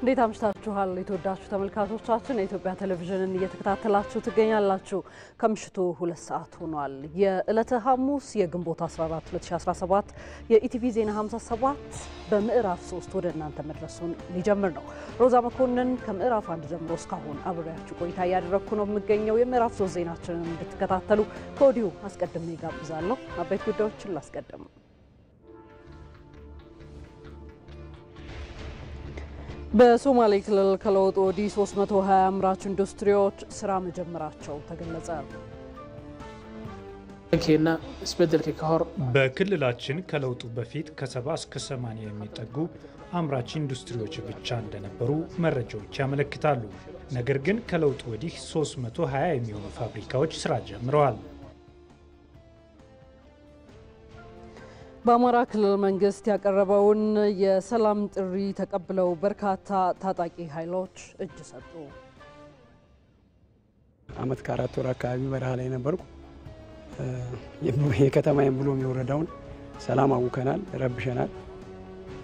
እንዴት አምሽታችኋል የተወዳችሁ ተመልካቾቻችን የኢትዮጵያ ቴሌቪዥንን እየተከታተላችሁ ትገኛላችሁ ከምሽቱ 2 ሰዓት ሆኗል የዕለተ ሐሙስ የግንቦት 14 2017 የኢቲቪ ዜና 57 በምዕራፍ 3 ወደ እናንተ መድረሱን ሊጀምር ነው ሮዛ መኮንን ከምዕራፍ 1 ጀምሮ እስካሁን አብሬያችሁ ቆይታ ያደረኩ ነው የምገኘው የምዕራፍ 3 ዜናችንን እንድትከታተሉ ከወዲሁ አስቀድሜ ጋብዛለሁ አበይት ጉዳዮችን ላስቀድም በሶማሌ ክልል ከለውጥ ወዲህ 320 አምራች ኢንዱስትሪዎች ስራ መጀመራቸው ተገለጸ። በክልላችን ከለውጡ በፊት ከ70 እስከ 80 የሚጠጉ አምራች ኢንዱስትሪዎች ብቻ እንደነበሩ መረጃዎች ያመለክታሉ። ነገር ግን ከለውጡ ወዲህ 320 የሚሆኑ ፋብሪካዎች ስራ ጀምረዋል። በአማራ ክልል መንግስት ያቀረበውን የሰላም ጥሪ ተቀብለው በርካታ ታጣቂ ኃይሎች እጅ ሰጡ። አመት ከአራት ወር አካባቢ በረሃ ላይ ነበርኩ። የከተማዬን ብሎም የወረዳውን ሰላም አውከናል፣ ረብሸናል።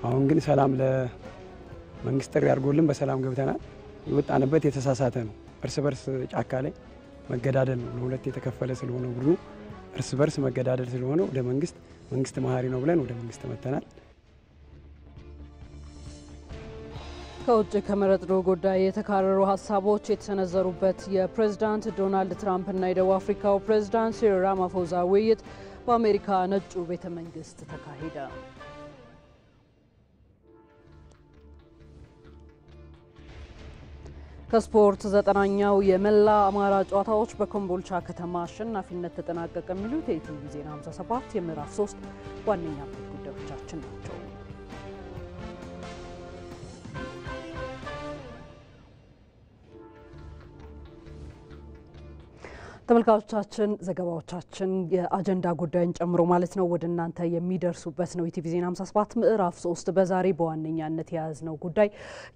አሁን ግን ሰላም ለመንግስት ጥሪ አድርጎልን በሰላም ገብተናል። የወጣንበት የተሳሳተ ነው። እርስ በርስ ጫካ ላይ መገዳደል ነው። ለሁለት የተከፈለ ስለሆነ ብሉ እርስ በርስ መገዳደል ስለሆነ ወደ መንግስት መሀሪ ነው ብለን ወደ መንግስት መተናል። ከውጭ ከመረጥነው ጉዳይ የተካረሩ ሀሳቦች የተሰነዘሩበት የፕሬዝዳንት ዶናልድ ትራምፕ እና የደቡብ አፍሪካው ፕሬዝዳንት ሲሪል ራማፎዛ ውይይት በአሜሪካ ነጩ ቤተ መንግስት ተካሄደ። ከስፖርት 9ኛው የመላ አማራ ጨዋታዎች በኮምቦልቻ ከተማ አሸናፊነት ተጠናቀቀ የሚሉት የኢቲቪ ዜና 57 የምዕራፍ 3 ዋነኛ ጉዳዮቻችን ናቸው። ተመልካቾቻችን ዘገባዎቻችን የአጀንዳ ጉዳይን ጨምሮ ማለት ነው ወደ እናንተ የሚደርሱበት ነው ኢቲቪ ዜና 57 ምዕራፍ 3 በዛሬ በዋነኛነት የያዝነው ጉዳይ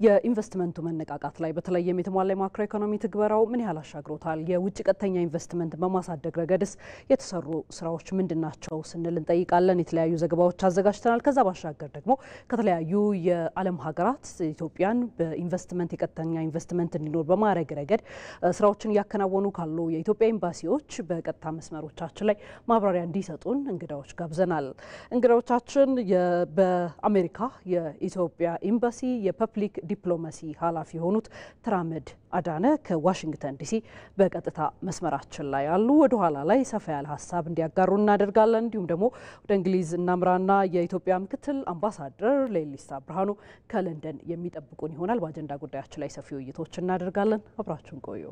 የኢንቨስትመንቱ መነቃቃት ላይ በተለይም የተሟላ ማክሮ ኢኮኖሚ ትግበራው ምን ያህል አሻግሮታል የውጭ ቀጥተኛ ኢንቨስትመንት በማሳደግ ረገድስ የተሰሩ ስራዎች ምንድናቸው ስንል እንጠይቃለን የተለያዩ ዘገባዎች አዘጋጅተናል ከዛ ባሻገር ደግሞ ከተለያዩ የዓለም ሀገራት ኢትዮጵያን በኢንቨስትመንት የቀጥተኛ ኢንቨስትመንት እንዲኖር በማድረግ ረገድ ስራዎችን ያከናወኑ ካሉ የኢትዮጵያ ኤምባሲዎች በቀጥታ መስመሮቻችን ላይ ማብራሪያ እንዲሰጡን እንግዳዎች ጋብዘናል። እንግዳዎቻችን በአሜሪካ የኢትዮጵያ ኤምባሲ የፐብሊክ ዲፕሎማሲ ኃላፊ የሆኑት ተራመድ አዳነ ከዋሽንግተን ዲሲ በቀጥታ መስመራችን ላይ አሉ። ወደ ኋላ ላይ ሰፋ ያለ ሀሳብ እንዲያጋሩ እናደርጋለን። እንዲሁም ደግሞ ወደ እንግሊዝ እናምራና የኢትዮጵያ ምክትል አምባሳደር ሌሊሳ ብርሃኑ ከለንደን የሚጠብቁን ይሆናል። በአጀንዳ ጉዳያችን ላይ ሰፊ ውይይቶች እናደርጋለን። አብራችሁን ቆዩ።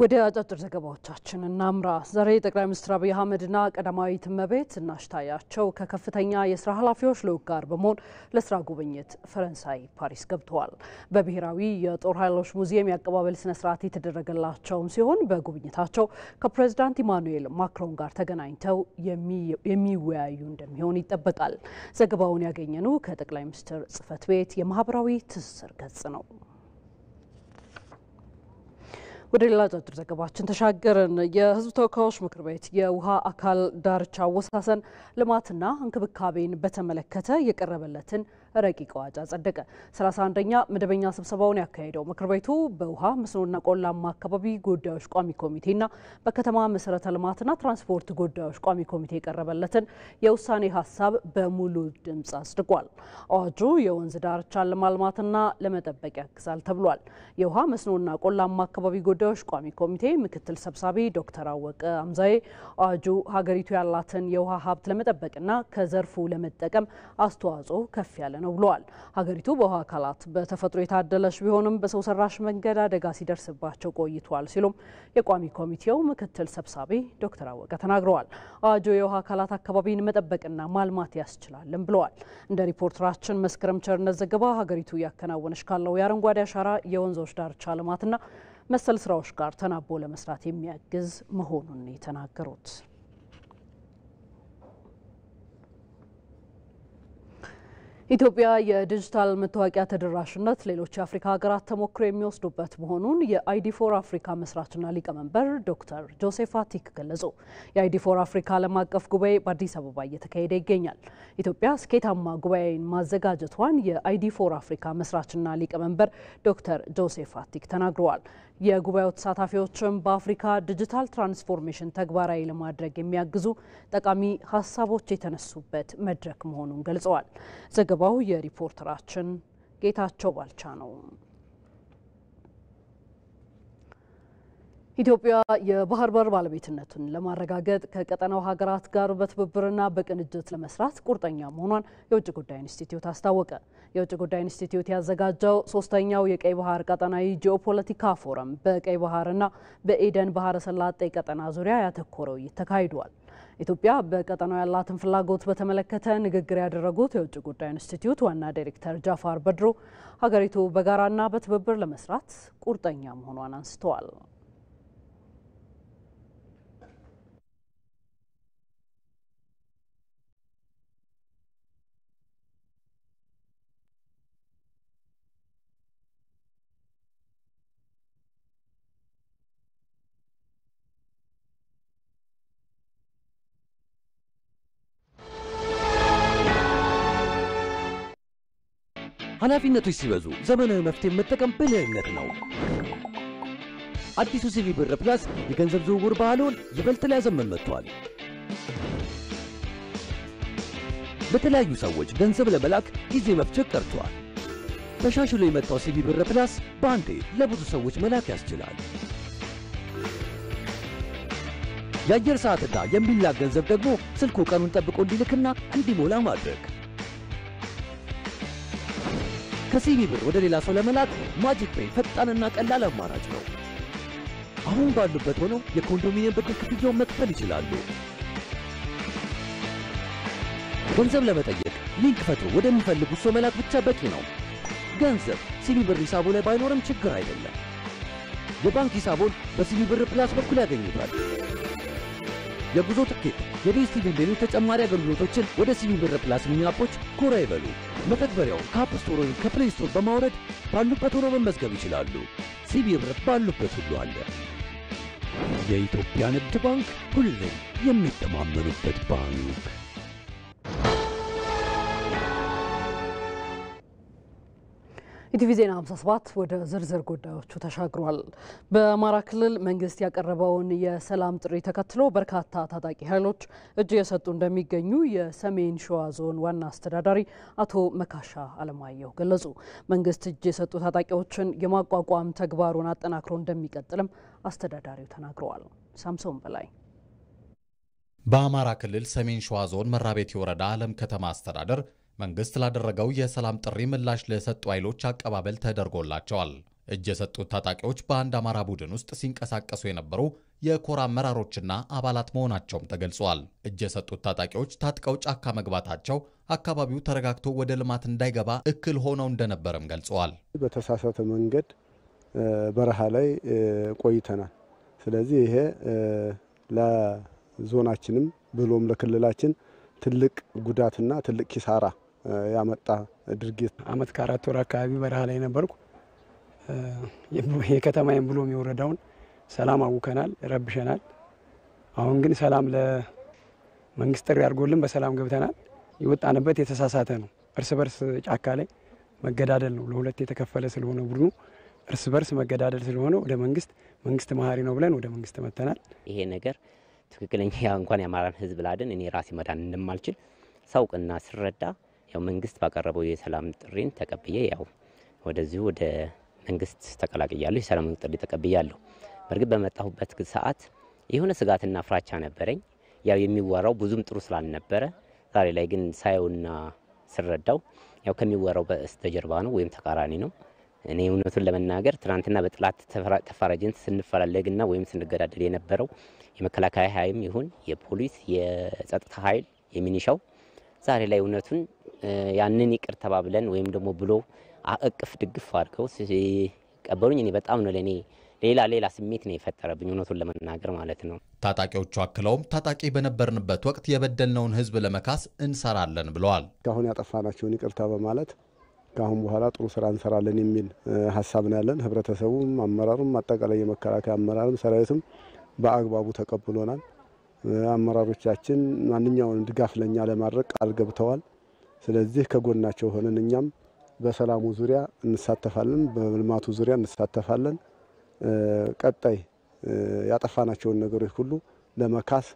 ወደ አጫጭር ዘገባዎቻችን እናምራ። ዛሬ ጠቅላይ ሚኒስትር አብይ አህመድና ቀዳማዊት እመቤት ዝናሽ ታያቸው ከከፍተኛ የስራ ኃላፊዎች ልዑክ ጋር በመሆን ለስራ ጉብኝት ፈረንሳይ ፓሪስ ገብተዋል። በብሔራዊ የጦር ኃይሎች ሙዚየም የአቀባበል ስነ ስርዓት የተደረገላቸውም ሲሆን በጉብኝታቸው ከፕሬዝዳንት ኢማኑኤል ማክሮን ጋር ተገናኝተው የሚወያዩ እንደሚሆን ይጠበቃል። ዘገባውን ያገኘኑ ከጠቅላይ ሚኒስትር ጽህፈት ቤት የማህበራዊ ትስስር ገጽ ነው። ወደ ሌላ አጫጭር ዘገባችን ተሻገርን። የህዝብ ተወካዮች ምክር ቤት የውሃ አካል ዳርቻ አወሳሰን ልማትና እንክብካቤን በተመለከተ የቀረበለትን ረቂቅ አዋጅ አጸደቀ። 31ኛ መደበኛ ስብሰባውን ያካሄደው ምክር ቤቱ በውሃ መስኖና ቆላማ አካባቢ ጉዳዮች ቋሚ ኮሚቴና በከተማ መሰረተ ልማትና ትራንስፖርት ጉዳዮች ቋሚ ኮሚቴ የቀረበለትን የውሳኔ ሀሳብ በሙሉ ድምጽ አጽድቋል። አዋጁ የወንዝ ዳርቻን ለማልማትና ለመጠበቅ ያግዛል ተብሏል። የውሃ መስኖና ቆላማ አካባቢ ጉዳዮች ቋሚ ኮሚቴ ምክትል ሰብሳቢ ዶክተር አወቀ አምዛዬ አዋጁ ሀገሪቱ ያላትን የውሃ ሀብት ለመጠበቅና ከዘርፉ ለመጠቀም አስተዋጽኦ ከፍ ያለ ነው ብለዋል። ሀገሪቱ በውሃ አካላት በተፈጥሮ የታደለች ቢሆንም በሰው ሰራሽ መንገድ አደጋ ሲደርስባቸው ቆይቷል ሲሉም የቋሚ ኮሚቴው ምክትል ሰብሳቢ ዶክተር አወቀ ተናግረዋል። አዋጁ የውሃ አካላት አካባቢን መጠበቅና ማልማት ያስችላልም ብለዋል። እንደ ሪፖርተራችን መስከረም ቸርነት ዘገባ ሀገሪቱ ያከናወነች ካለው የአረንጓዴ አሻራ የወንዞች ዳርቻ ልማትና መሰል ስራዎች ጋር ተናቦ ለመስራት የሚያግዝ መሆኑን የተናገሩት ኢትዮጵያ የዲጂታል መታወቂያ ተደራሽነት ሌሎች የአፍሪካ ሀገራት ተሞክሮ የሚወስዱበት መሆኑን የአይዲ4 አፍሪካ መስራችና ሊቀመንበር ዶክተር ጆሴፍ አቲክ ገለጹ። የአይዲ4 አፍሪካ ዓለም አቀፍ ጉባኤ በአዲስ አበባ እየተካሄደ ይገኛል። ኢትዮጵያ ስኬታማ ጉባኤን ማዘጋጀቷን የአይዲ4 አፍሪካ መስራችና ሊቀመንበር ዶክተር ጆሴፍ አቲክ ተናግረዋል። የጉባኤው ተሳታፊዎችም በአፍሪካ ዲጂታል ትራንስፎርሜሽን ተግባራዊ ለማድረግ የሚያግዙ ጠቃሚ ሀሳቦች የተነሱበት መድረክ መሆኑን ገልጸዋል። ዘገባው የሪፖርተራችን ጌታቸው ባልቻ ነው። ኢትዮጵያ የባህር በር ባለቤትነቱን ለማረጋገጥ ከቀጠናው ሀገራት ጋር በትብብርና በቅንጅት ለመስራት ቁርጠኛ መሆኗን የውጭ ጉዳይ ኢንስቲትዩት አስታወቀ። የውጭ ጉዳይ ኢንስቲትዩት ያዘጋጀው ሶስተኛው የቀይ ባህር ቀጠናዊ ጂኦፖለቲካ ፎረም በቀይ ባህርና በኤደን ባህረ ሰላጤ ቀጠና ዙሪያ ያተኮረ ውይይት ተካሂዷል። ኢትዮጵያ በቀጠናው ያላትን ፍላጎት በተመለከተ ንግግር ያደረጉት የውጭ ጉዳይ ኢንስቲትዩት ዋና ዳይሬክተር ጃፋር በድሮ ሀገሪቱ በጋራና በትብብር ለመስራት ቁርጠኛ መሆኗን አንስተዋል። ኃላፊነቶች ሲበዙ ዘመናዊ መፍትሄ መጠቀም ብልህነት ነው። አዲሱ ሲቢ ብር ፕላስ የገንዘብ ዝውውር ባህሉን ይበልጥ ሊያዘመን መጥቷል። በተለያዩ ሰዎች ገንዘብ ለመላክ ጊዜ መፍጀት ቀርቷል። ተሻሽሎ የመጣው ሲቢ ብር ፕላስ በአንዴ ለብዙ ሰዎች መላክ ያስችላል። የአየር ሰዓትና የሚላክ ገንዘብ ደግሞ ስልኩ ቀኑን ጠብቆ እንዲልክና እንዲሞላ ማድረግ። ከሲቢ ብር ወደ ሌላ ሰው ለመላክ ማጂክ ፔይ ፈጣንና ቀላል አማራጭ ነው። አሁን ባሉበት ሆነው የኮንዶሚኒየም ብድር ክፍያውን መክፈል ይችላሉ። ገንዘብ ለመጠየቅ ሊንክ ፈጥሮ ወደሚፈልጉት ሰው መላክ ብቻ በቂ ነው። ገንዘብ ሲቢ ብር ሂሳቡ ላይ ባይኖርም ችግር አይደለም። የባንክ ሂሳቡን በሲቢ ብር ፕላስ በኩል ያገኙታል። የጉዞ ትኬት፣ የዲኤስቲቪ ሌሎች ተጨማሪ አገልግሎቶችን ወደ ሲቢ ብር ፕላስ ሚኒ አፖች ጎራ ይበሉ። መተግበሪያው ከአፕ ስቶር ወይም ከፕሌይ ስቶር በማውረድ ባሉበት ሆነው መመዝገብ ይችላሉ። ሲቢ ብር ባሉበት ሁሉ አለ። የኢትዮጵያ ንግድ ባንክ ሁሌም የሚተማመኑበት ባንክ። ኢቲቪ ዜና 57 ወደ ዝርዝር ጉዳዮቹ ተሻግሯል። በአማራ ክልል መንግስት ያቀረበውን የሰላም ጥሪ ተከትሎ በርካታ ታጣቂ ኃይሎች እጅ የሰጡ እንደሚገኙ የሰሜን ሸዋ ዞን ዋና አስተዳዳሪ አቶ መካሻ አለማየሁ ገለጹ። መንግስት እጅ የሰጡ ታጣቂዎችን የማቋቋም ተግባሩን አጠናክሮ እንደሚቀጥልም አስተዳዳሪው ተናግረዋል። ሳምሶን በላይ በአማራ ክልል ሰሜን ሸዋ ዞን መራቤቴ ወረዳ አለም ከተማ አስተዳደር መንግስት ላደረገው የሰላም ጥሪ ምላሽ ለሰጡ ኃይሎች አቀባበል ተደርጎላቸዋል። እጅ የሰጡት ታጣቂዎች በአንድ አማራ ቡድን ውስጥ ሲንቀሳቀሱ የነበሩ የኮር አመራሮችና አባላት መሆናቸውም ተገልጿል። እጅ የሰጡት ታጣቂዎች ታጥቀው ጫካ መግባታቸው አካባቢው ተረጋግቶ ወደ ልማት እንዳይገባ እክል ሆነው እንደነበረም ገልጸዋል። በተሳሳተ መንገድ በረሃ ላይ ቆይተናል። ስለዚህ ይሄ ለዞናችንም ብሎም ለክልላችን ትልቅ ጉዳትና ትልቅ ኪሳራ ያመጣ ድርጊት። አመት ከ4 ወር አካባቢ በረሃ ላይ ነበርኩ። የከተማዬን ብሎም የወረዳውን ሰላም አውከናል፣ ረብሸናል። አሁን ግን ሰላም ለመንግስት ጥሪ አድርጎልን በሰላም ገብተናል። የወጣንበት የተሳሳተ ነው። እርስ በርስ ጫካ ላይ መገዳደል ነው። ለሁለት የተከፈለ ስለሆነ ቡድኑ እርስ በርስ መገዳደል ስለሆነ ወደ መንግስት መሀሪ ነው ብለን ወደ መንግስት መተናል። ይሄ ነገር ትክክለኛ እንኳን የአማራን ህዝብ ላድን እኔ ራሴ መዳን እንደማልችል ሳውቅና ስረዳ ያው መንግስት ባቀረበው የሰላም ጥሪን ተቀብዬ ያው ወደዚሁ ወደ መንግስት ተቀላቅያለሁ። የሰላም ጥሪ ተቀብያለሁ። በርግጥ በመጣሁበት ሰዓት የሆነ ስጋትና ፍራቻ ነበረኝ። ያው የሚወራው ብዙም ጥሩ ስላልነበረ ዛሬ ላይ ግን ሳየውና ስረዳው ያው ከሚወራው በስተጀርባ ነው ወይም ተቃራኒ ነው። እኔ እውነቱን ለመናገር ትናንትና በጥላት ተፈራጅን ስንፈላለግና ወይም ስንገዳደል የነበረው የመከላከያ ኃይልም ይሁን የፖሊስ የጸጥታ ኃይል የሚኒሻው ዛሬ ላይ እውነቱን ያንን ይቅር ተባብለን ወይም ደግሞ ብሎ አቅፍ ድግፍ አድርገው ሲቀበሉኝ እኔ በጣም ነው ለኔ ሌላ ስሜት ነው የፈጠረብኝ እውነቱን ለመናገር ማለት ነው። ታጣቂዎቹ አክለውም ታጣቂ በነበርንበት ወቅት የበደልነውን ህዝብ ለመካስ እንሰራለን ብለዋል። ካሁን ያጠፋናቸውን ይቅርታ በማለት ካሁን በኋላ ጥሩ ስራ እንሰራለን የሚል ሐሳብ ነው ያለን። ህብረተሰቡም አመራሩም አጠቃላይ የመከላከያ አመራርም ሰራዊትም በአግባቡ ተቀብሎናል። አመራሮቻችን ማንኛውንም ድጋፍ ለኛ ለማድረግ ቃል ገብተዋል። ስለዚህ ከጎናቸው ሆነን እኛም በሰላሙ ዙሪያ እንሳተፋለን፣ በልማቱ ዙሪያ እንሳተፋለን። ቀጣይ ያጠፋናቸውን ነገሮች ሁሉ ለመካስ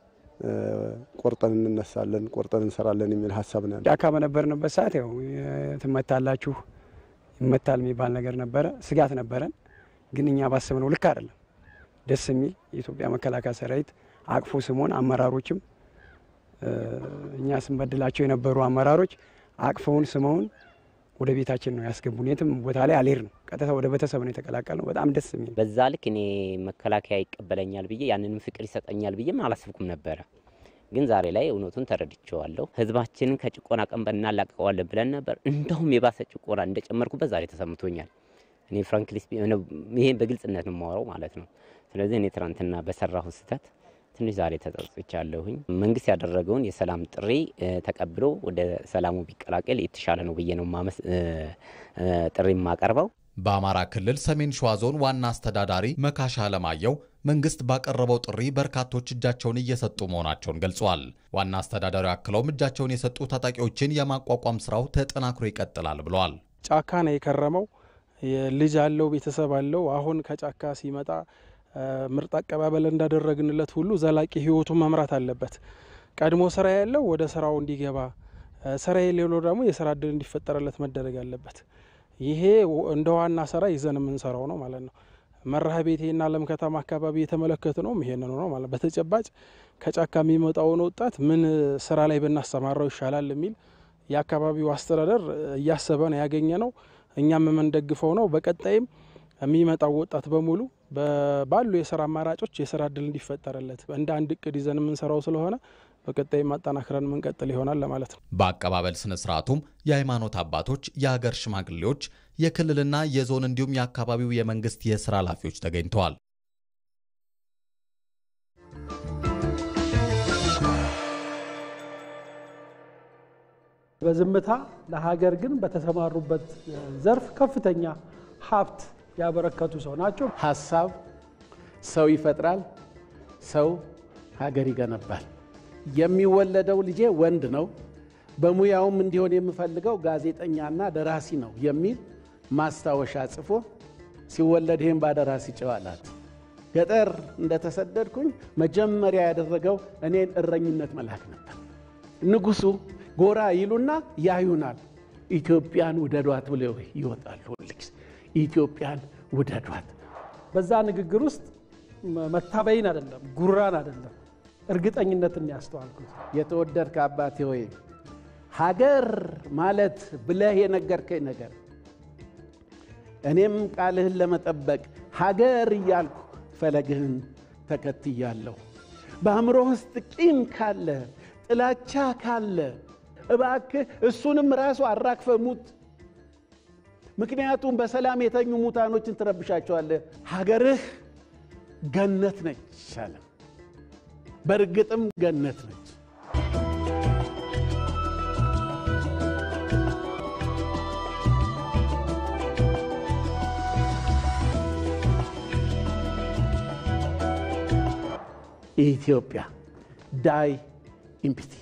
ቆርጠን እንነሳለን፣ ቆርጠን እንሰራለን የሚል ሐሳብ ነው ያለው። ጫካ በነበርንበት ሰዓት ያው ትመታላችሁ ይመታል የሚባል ነገር ነበረ፣ ስጋት ነበረን። ግን እኛ ባሰብነው ልክ አይደለም። ደስ የሚል የኢትዮጵያ መከላከያ ሰራዊት አቅፎ ስሞን አመራሮችም እኛ ስንበድላቸው የነበሩ አመራሮች አቅፈውን ስመውን ወደ ቤታችን ነው ያስገቡን። የትም ቦታ ላይ አልሄድ ነው ቀጥታ ወደ ቤተሰብ ነው የተቀላቀልነው። በጣም ደስ የሚል በዛ ልክ እኔ መከላከያ ይቀበለኛል ብዬ ያንንም ፍቅር ይሰጠኛል ብዬም አላስብኩም ነበረ። ግን ዛሬ ላይ እውነቱን ተረድቼዋለሁ። ህዝባችንን ከጭቆና ቀንበር እናላቀቀዋለን ብለን ነበር። እንደውም የባሰ ጭቆና እንደጨመርኩበት ዛሬ ተሰምቶኛል። እኔ ፍራንክሊ ይሄን በግልጽነት ነው የማወራው ማለት ነው። ስለዚህ እኔ ትናንትና በሰራሁ ስህተት ትንሽ ዛሬ ተጸጽቻለሁኝ። መንግስት ያደረገውን የሰላም ጥሪ ተቀብሎ ወደ ሰላሙ ቢቀላቀል የተሻለ ነው ብዬ ነው ጥሪ ማቀርበው። በአማራ ክልል ሰሜን ሸዋ ዞን ዋና አስተዳዳሪ መካሻ አለማየሁ መንግስት ባቀረበው ጥሪ በርካቶች እጃቸውን እየሰጡ መሆናቸውን ገልጸዋል። ዋና አስተዳዳሪው አክለውም እጃቸውን የሰጡ ታጣቂዎችን የማቋቋም ስራው ተጠናክሮ ይቀጥላል ብለዋል። ጫካ ነው የከረመው፣ ልጅ አለው፣ ቤተሰብ አለው። አሁን ከጫካ ሲመጣ ምርጥ አቀባበል እንዳደረግንለት ሁሉ ዘላቂ ህይወቱን መምራት አለበት። ቀድሞ ስራ ያለው ወደ ስራው እንዲገባ፣ ስራ የሌለው ደግሞ የስራ እድል እንዲፈጠርለት መደረግ አለበት። ይሄ እንደ ዋና ስራ ይዘን የምንሰራው ነው ማለት ነው። መርሃ ቤቴና ለም ከተማ አካባቢ የተመለከትነው ይሄንን ነው ማለት በተጨባጭ ከጫካ የሚመጣውን ወጣት ምን ስራ ላይ ብናሰማራው ይሻላል የሚል የአካባቢው አስተዳደር እያሰበ ነው ያገኘነው። እኛም የምንደግፈው ነው። በቀጣይም የሚመጣው ወጣት በሙሉ ባሉ የስራ አማራጮች የስራ እድል እንዲፈጠርለት እንደ አንድ እቅድ ይዘን የምንሰራው ስለሆነ በቀጣይ ማጠናከረን የምንቀጥል ይሆናል ለማለት ነው። በአቀባበል ስነ ስርዓቱም የሃይማኖት አባቶች፣ የሀገር ሽማግሌዎች፣ የክልልና የዞን እንዲሁም የአካባቢው የመንግስት የስራ ኃላፊዎች ተገኝተዋል። በዝምታ ለሀገር ግን በተሰማሩበት ዘርፍ ከፍተኛ ሀብት ያበረከቱ ሰው ናቸው። ሀሳብ ሰው ይፈጥራል፣ ሰው ሀገር ይገነባል። የሚወለደው ልጄ ወንድ ነው፣ በሙያውም እንዲሆን የምፈልገው ጋዜጠኛና ደራሲ ነው የሚል ማስታወሻ ጽፎ ሲወለድ ይሄን ባደራ ሲጨዋላት ገጠር እንደተሰደድኩኝ መጀመሪያ ያደረገው እኔን እረኝነት መላክ ነበር። ንጉሱ ጎራ ይሉና ያዩናል። ኢትዮጵያን ውደዷት ብለው ይወጣሉ። ኢትዮጵያን ውደዷት። በዛ ንግግር ውስጥ መታበይን አይደለም፣ ጉራን አይደለም፣ እርግጠኝነትን ያስተዋልኩት። የተወደድከ አባቴ ሆይ ሀገር ማለት ብለህ የነገርከኝ ነገር እኔም ቃልህን ለመጠበቅ ሀገር እያልኩ ፈለግህን ተከትያለሁ። በአእምሮ ውስጥ ቂም ካለ ጥላቻ ካለ እባክህ እሱንም ራሱ አራክፈ ሙት። ምክንያቱም በሰላም የተኙ ሙታኖችን ትረብሻቸዋለህ። ሀገርህ ገነት ነች አለ። በእርግጥም ገነት ነች። ኢትዮጵያ ዳይ ኢምፒቲ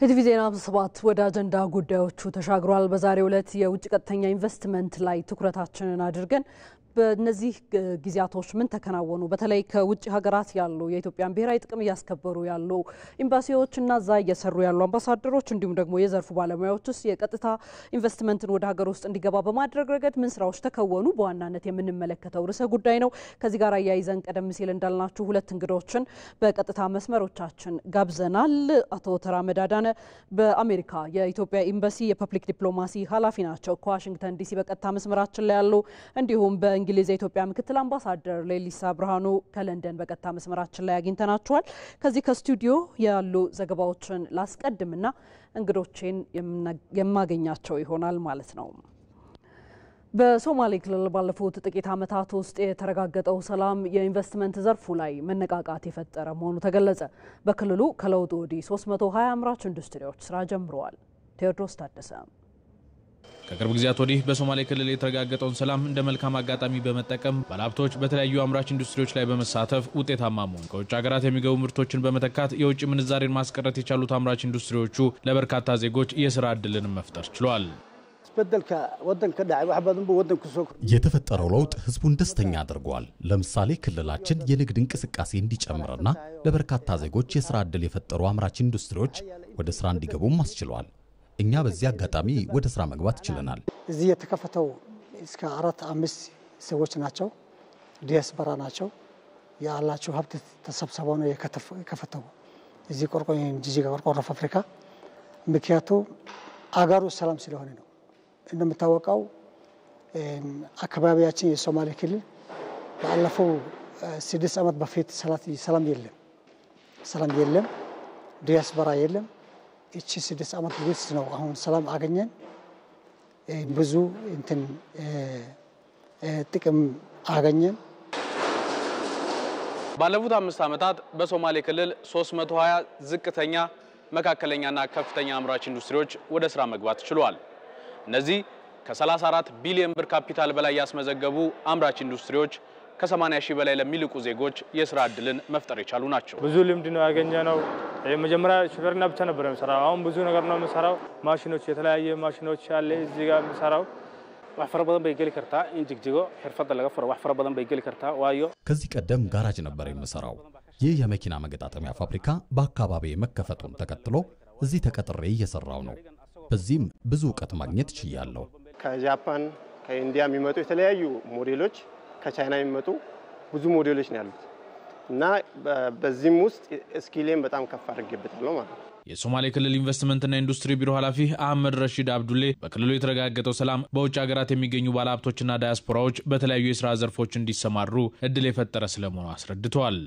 ኢቲቪ ዜና 7 ወደ አጀንዳ ጉዳዮቹ ተሻግሯል። በዛሬው ዕለት የውጭ ቀጥተኛ ኢንቨስትመንት ላይ ትኩረታችንን አድርገን በእነዚህ ጊዜያቶች ምን ተከናወኑ? በተለይ ከውጭ ሀገራት ያሉ የኢትዮጵያን ብሔራዊ ጥቅም እያስከበሩ ያሉ ኤምባሲዎችና እዛ እየሰሩ ያሉ አምባሳደሮች እንዲሁም ደግሞ የዘርፉ ባለሙያዎችስ የቀጥታ ኢንቨስትመንትን ወደ ሀገር ውስጥ እንዲገባ በማድረግ ረገድ ምን ስራዎች ተከወኑ? በዋናነት የምንመለከተው ርዕሰ ጉዳይ ነው። ከዚህ ጋር አያይዘን ቀደም ሲል እንዳልናችሁ ሁለት እንግዶችን በቀጥታ መስመሮቻችን ጋብዘናል። አቶ ተራመድ አዳነ በአሜሪካ የኢትዮጵያ ኤምባሲ የፐብሊክ ዲፕሎማሲ ኃላፊ ናቸው። ከዋሽንግተን ዲሲ በቀጥታ መስመራችን ላይ ያሉ፣ እንዲሁም በእንግሊዝ የኢትዮጵያ ምክትል አምባሳደር ሌሊሳ ብርሃኑ ከለንደን በቀጥታ መስመራችን ላይ አግኝተናቸዋል። ከዚህ ከስቱዲዮ ያሉ ዘገባዎችን ላስቀድምና እንግዶቼን የማገኛቸው ይሆናል ማለት ነው። በሶማሌ ክልል ባለፉት ጥቂት ዓመታት ውስጥ የተረጋገጠው ሰላም የኢንቨስትመንት ዘርፉ ላይ መነቃቃት የፈጠረ መሆኑ ተገለጸ። በክልሉ ከለውጡ ወዲህ 320 አምራች ኢንዱስትሪዎች ስራ ጀምረዋል። ቴዎድሮስ ታደሰ ከቅርብ ጊዜያት ወዲህ በሶማሌ ክልል የተረጋገጠውን ሰላም እንደ መልካም አጋጣሚ በመጠቀም ባለሀብቶች በተለያዩ አምራች ኢንዱስትሪዎች ላይ በመሳተፍ ውጤታማ መሆን ከውጭ ሀገራት የሚገቡ ምርቶችን በመተካት የውጭ ምንዛሬን ማስቀረት የቻሉት አምራች ኢንዱስትሪዎቹ ለበርካታ ዜጎች የስራ ዕድልን መፍጠር ችሏል። የተፈጠረው ለውጥ ህዝቡን ደስተኛ አድርጓል። ለምሳሌ ክልላችን የንግድ እንቅስቃሴ እንዲጨምርና ለበርካታ ዜጎች የስራ ዕድል የፈጠሩ አምራች ኢንዱስትሪዎች ወደ ስራ እንዲገቡም አስችሏል። እኛ በዚህ አጋጣሚ ወደ ስራ መግባት ችለናል። እዚህ የተከፈተው እስከ 4-5 ሰዎች ናቸው። ዲያስፖራ ናቸው። ያላቸው ሀብት ተሰብስበው ነው የከፈተው እዚህ ጂጂጋ ቆርቆሮ ፋብሪካ። ምክንያቱ አገሩ ሰላም ስለሆነ ነው። እንደምታወቀው አካባቢያችን የሶማሌ ክልል ባለፈው 6 ዓመት በፊት ሰላም የለም፣ ዲያስፖራ የለም። እቺ 6 ዓመት ውስጥ ነው አሁን ሰላም አገኘን። ብዙ ጥቅም አገኘን። ባለፉት 5 ዓመታት በሶማሌ ክልል 320 ዝቅተኛ፣ መካከለኛና ከፍተኛ አምራች ኢንዱስትሪዎች ወደ ስራ መግባት ችለዋል። እነዚህ ከ34 ቢሊዮን ብር ካፒታል በላይ ያስመዘገቡ አምራች ኢንዱስትሪዎች ከ80 ሺህ በላይ ለሚልቁ ዜጎች የስራ ዕድልን መፍጠር የቻሉ ናቸው። ብዙ ልምድ ነው ያገኘነው። መጀመሪያ ሹፌርና ብቻ ነበር የምሰራው። አሁን ብዙ ነገር ነው የምሰራው። ማሽኖች፣ የተለያየ ማሽኖች ያለ እዚህ ጋር የምሰራው ወፍረበደን በይገል ከርታ እንጅግጅጎ ህርፈት ለገፈረ ወፍረበደን በይገል ከርታ ዋዮ ከዚህ ቀደም ጋራጅ ነበር የምሰራው። ይህ የመኪና መገጣጠሚያ ፋብሪካ በአካባቢ መከፈቱን ተከትሎ እዚህ ተቀጥሬ እየሰራው ነው። በዚህም ብዙ ዕውቀት ማግኘት ችያለሁ። ከጃፓን ከኢንዲያ የሚመጡ የተለያዩ ሞዴሎች፣ ከቻይና የሚመጡ ብዙ ሞዴሎች ነው ያሉት እና በዚህም ውስጥ ስኪሌን በጣም ከፍ አድርጌበታለሁ ማለት ነው። የሶማሌ ክልል ኢንቨስትመንትና ኢንዱስትሪ ቢሮ ኃላፊ አህመድ ረሺድ አብዱሌ በክልሉ የተረጋገጠው ሰላም በውጭ ሀገራት የሚገኙ ባለሀብቶችና ዳያስፖራዎች በተለያዩ የስራ ዘርፎች እንዲሰማሩ እድል የፈጠረ ስለመሆኑ አስረድተዋል።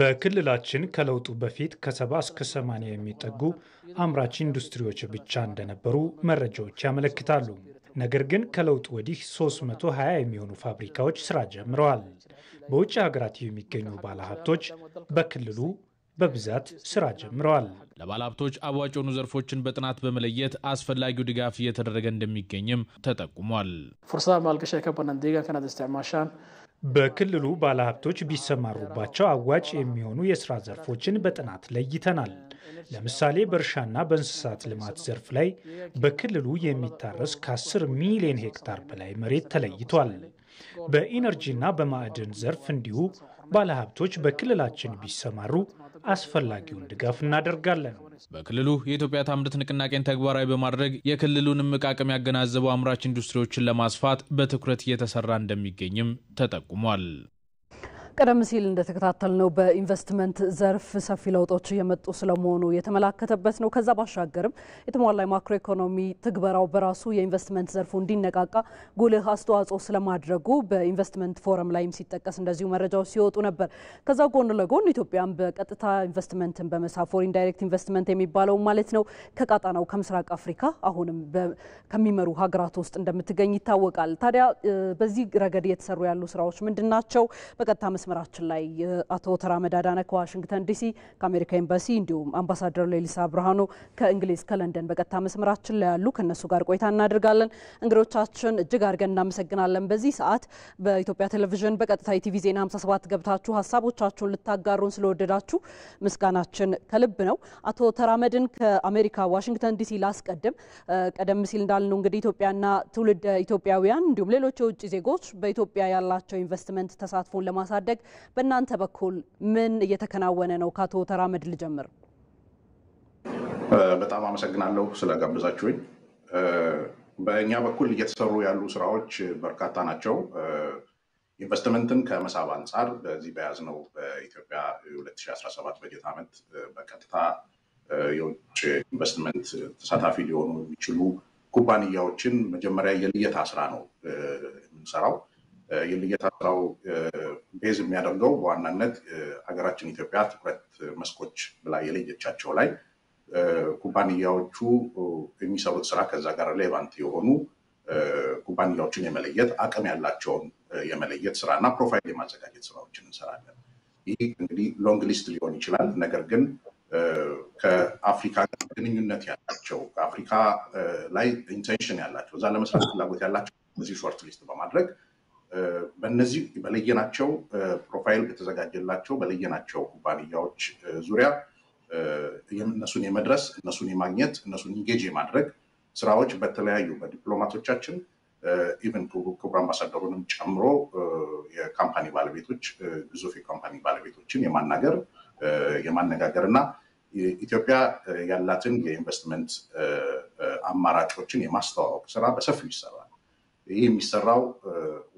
በክልላችን ከለውጡ በፊት ከ70 እስከ 80 የሚጠጉ አምራች ኢንዱስትሪዎች ብቻ እንደነበሩ መረጃዎች ያመለክታሉ። ነገር ግን ከለውጡ ወዲህ 320 የሚሆኑ ፋብሪካዎች ስራ ጀምረዋል። በውጭ ሀገራት የሚገኙ ባለሀብቶች በክልሉ በብዛት ስራ ጀምረዋል። ለባለሀብቶች አዋጭ የሆኑ ዘርፎችን በጥናት በመለየት አስፈላጊው ድጋፍ እየተደረገ እንደሚገኝም ተጠቁሟል። በክልሉ ባለሀብቶች ቢሰማሩባቸው አዋጭ የሚሆኑ የስራ ዘርፎችን በጥናት ለይተናል። ለምሳሌ በእርሻና በእንስሳት ልማት ዘርፍ ላይ በክልሉ የሚታረስ ከ10 ሚሊዮን ሄክታር በላይ መሬት ተለይቷል። በኢነርጂና በማዕድን ዘርፍ እንዲሁ ባለሀብቶች በክልላችን ቢሰማሩ አስፈላጊውን ድጋፍ እናደርጋለን። በክልሉ የኢትዮጵያ ታምርት ንቅናቄን ተግባራዊ በማድረግ የክልሉን እምቅ አቅም ያገናዘቡ አምራች ኢንዱስትሪዎችን ለማስፋት በትኩረት እየተሰራ እንደሚገኝም ተጠቁሟል። ቀደም ሲል እንደተከታተልነው በኢንቨስትመንት ዘርፍ ሰፊ ለውጦች እየመጡ ስለመሆኑ የተመላከተበት ነው። ከዛ ባሻገርም የተሟላ ማክሮ ኢኮኖሚ ትግበራው በራሱ የኢንቨስትመንት ዘርፉ እንዲነቃቃ ጉልህ አስተዋጽኦ ስለማድረጉ በኢንቨስትመንት ፎረም ላይም ሲጠቀስ እንደዚሁ መረጃዎች ሲወጡ ነበር። ከዛ ጎን ለጎን ኢትዮጵያም በቀጥታ ኢንቨስትመንትን በመሳብ ፎሪን ዳይሬክት ኢንቨስትመንት የሚባለው ማለት ነው ከቀጣናው ከምስራቅ አፍሪካ አሁንም ከሚመሩ ሀገራት ውስጥ እንደምትገኝ ይታወቃል። ታዲያ በዚህ ረገድ እየተሰሩ ያሉ ስራዎች ምንድናቸው? በቀጥታ መስመራችን ላይ አቶ ተራመድ አዳነ ከዋሽንግተን ዲሲ ከአሜሪካ ኤምባሲ እንዲሁም አምባሳደር ሌሊሳ ብርሃኑ ከእንግሊዝ ከለንደን በቀጥታ መስመራችን ላይ ያሉ ከነሱ ጋር ቆይታ እናደርጋለን። እንግዶቻችን እጅግ አድርገን እናመሰግናለን። በዚህ ሰዓት በኢትዮጵያ ቴሌቪዥን በቀጥታ ኢቲቪ ዜና 57 ገብታችሁ ሀሳቦቻችሁን ልታጋሩን ስለወደዳችሁ ምስጋናችን ከልብ ነው። አቶ ተራመድን ከአሜሪካ ዋሽንግተን ዲሲ ላስቀድም። ቀደም ሲል እንዳልነው እንግዲህ ኢትዮጵያና ትውልደ ኢትዮጵያውያን እንዲሁም ሌሎች የውጭ ዜጎች በኢትዮጵያ ያላቸው ኢንቨስትመንት ተሳትፎን ለማሳደግ በእናንተ በኩል ምን እየተከናወነ ነው? ከአቶ ተራመድ ልጀምር። በጣም አመሰግናለሁ ስለጋበዛችሁኝ። በእኛ በኩል እየተሰሩ ያሉ ስራዎች በርካታ ናቸው። ኢንቨስትመንትን ከመሳብ አንጻር በዚህ በያዝነው በኢትዮጵያ 2017 በጀት ዓመት በቀጥታ የውጭ ኢንቨስትመንት ተሳታፊ ሊሆኑ የሚችሉ ኩባንያዎችን መጀመሪያ የልየታ ስራ ነው የምንሰራው። የልየታ ስራው ቤዝ የሚያደርገው በዋናነት ሀገራችን ኢትዮጵያ ትኩረት መስኮች ብላ የለየቻቸው ላይ ኩባንያዎቹ የሚሰሩት ስራ ከዛ ጋር ሬሌቫንት የሆኑ ኩባንያዎችን የመለየት አቅም ያላቸውን የመለየት ስራ እና ፕሮፋይል የማዘጋጀት ስራዎችን እንሰራለን። ይህ እንግዲህ ሎንግ ሊስት ሊሆን ይችላል። ነገር ግን ከአፍሪካ ግንኙነት ያላቸው ከአፍሪካ ላይ ኢንቴንሽን ያላቸው እዛ ለመስራት ፍላጎት ያላቸው እዚህ ሾርት ሊስት በማድረግ በእነዚህ በለየናቸው ፕሮፋይል በተዘጋጀላቸው በለየናቸው ኩባንያዎች ዙሪያ እነሱን የመድረስ እነሱን የማግኘት እነሱን ኢንጌጅ የማድረግ ስራዎች በተለያዩ በዲፕሎማቶቻችን ኢቨን ክቡር አምባሳደሩንም ጨምሮ የካምፓኒ ባለቤቶች ግዙፍ የካምፓኒ ባለቤቶችን የማነጋገር እና ኢትዮጵያ ያላትን የኢንቨስትመንት አማራጮችን የማስተዋወቅ ስራ በሰፊው ይሰራል። ይህ የሚሰራው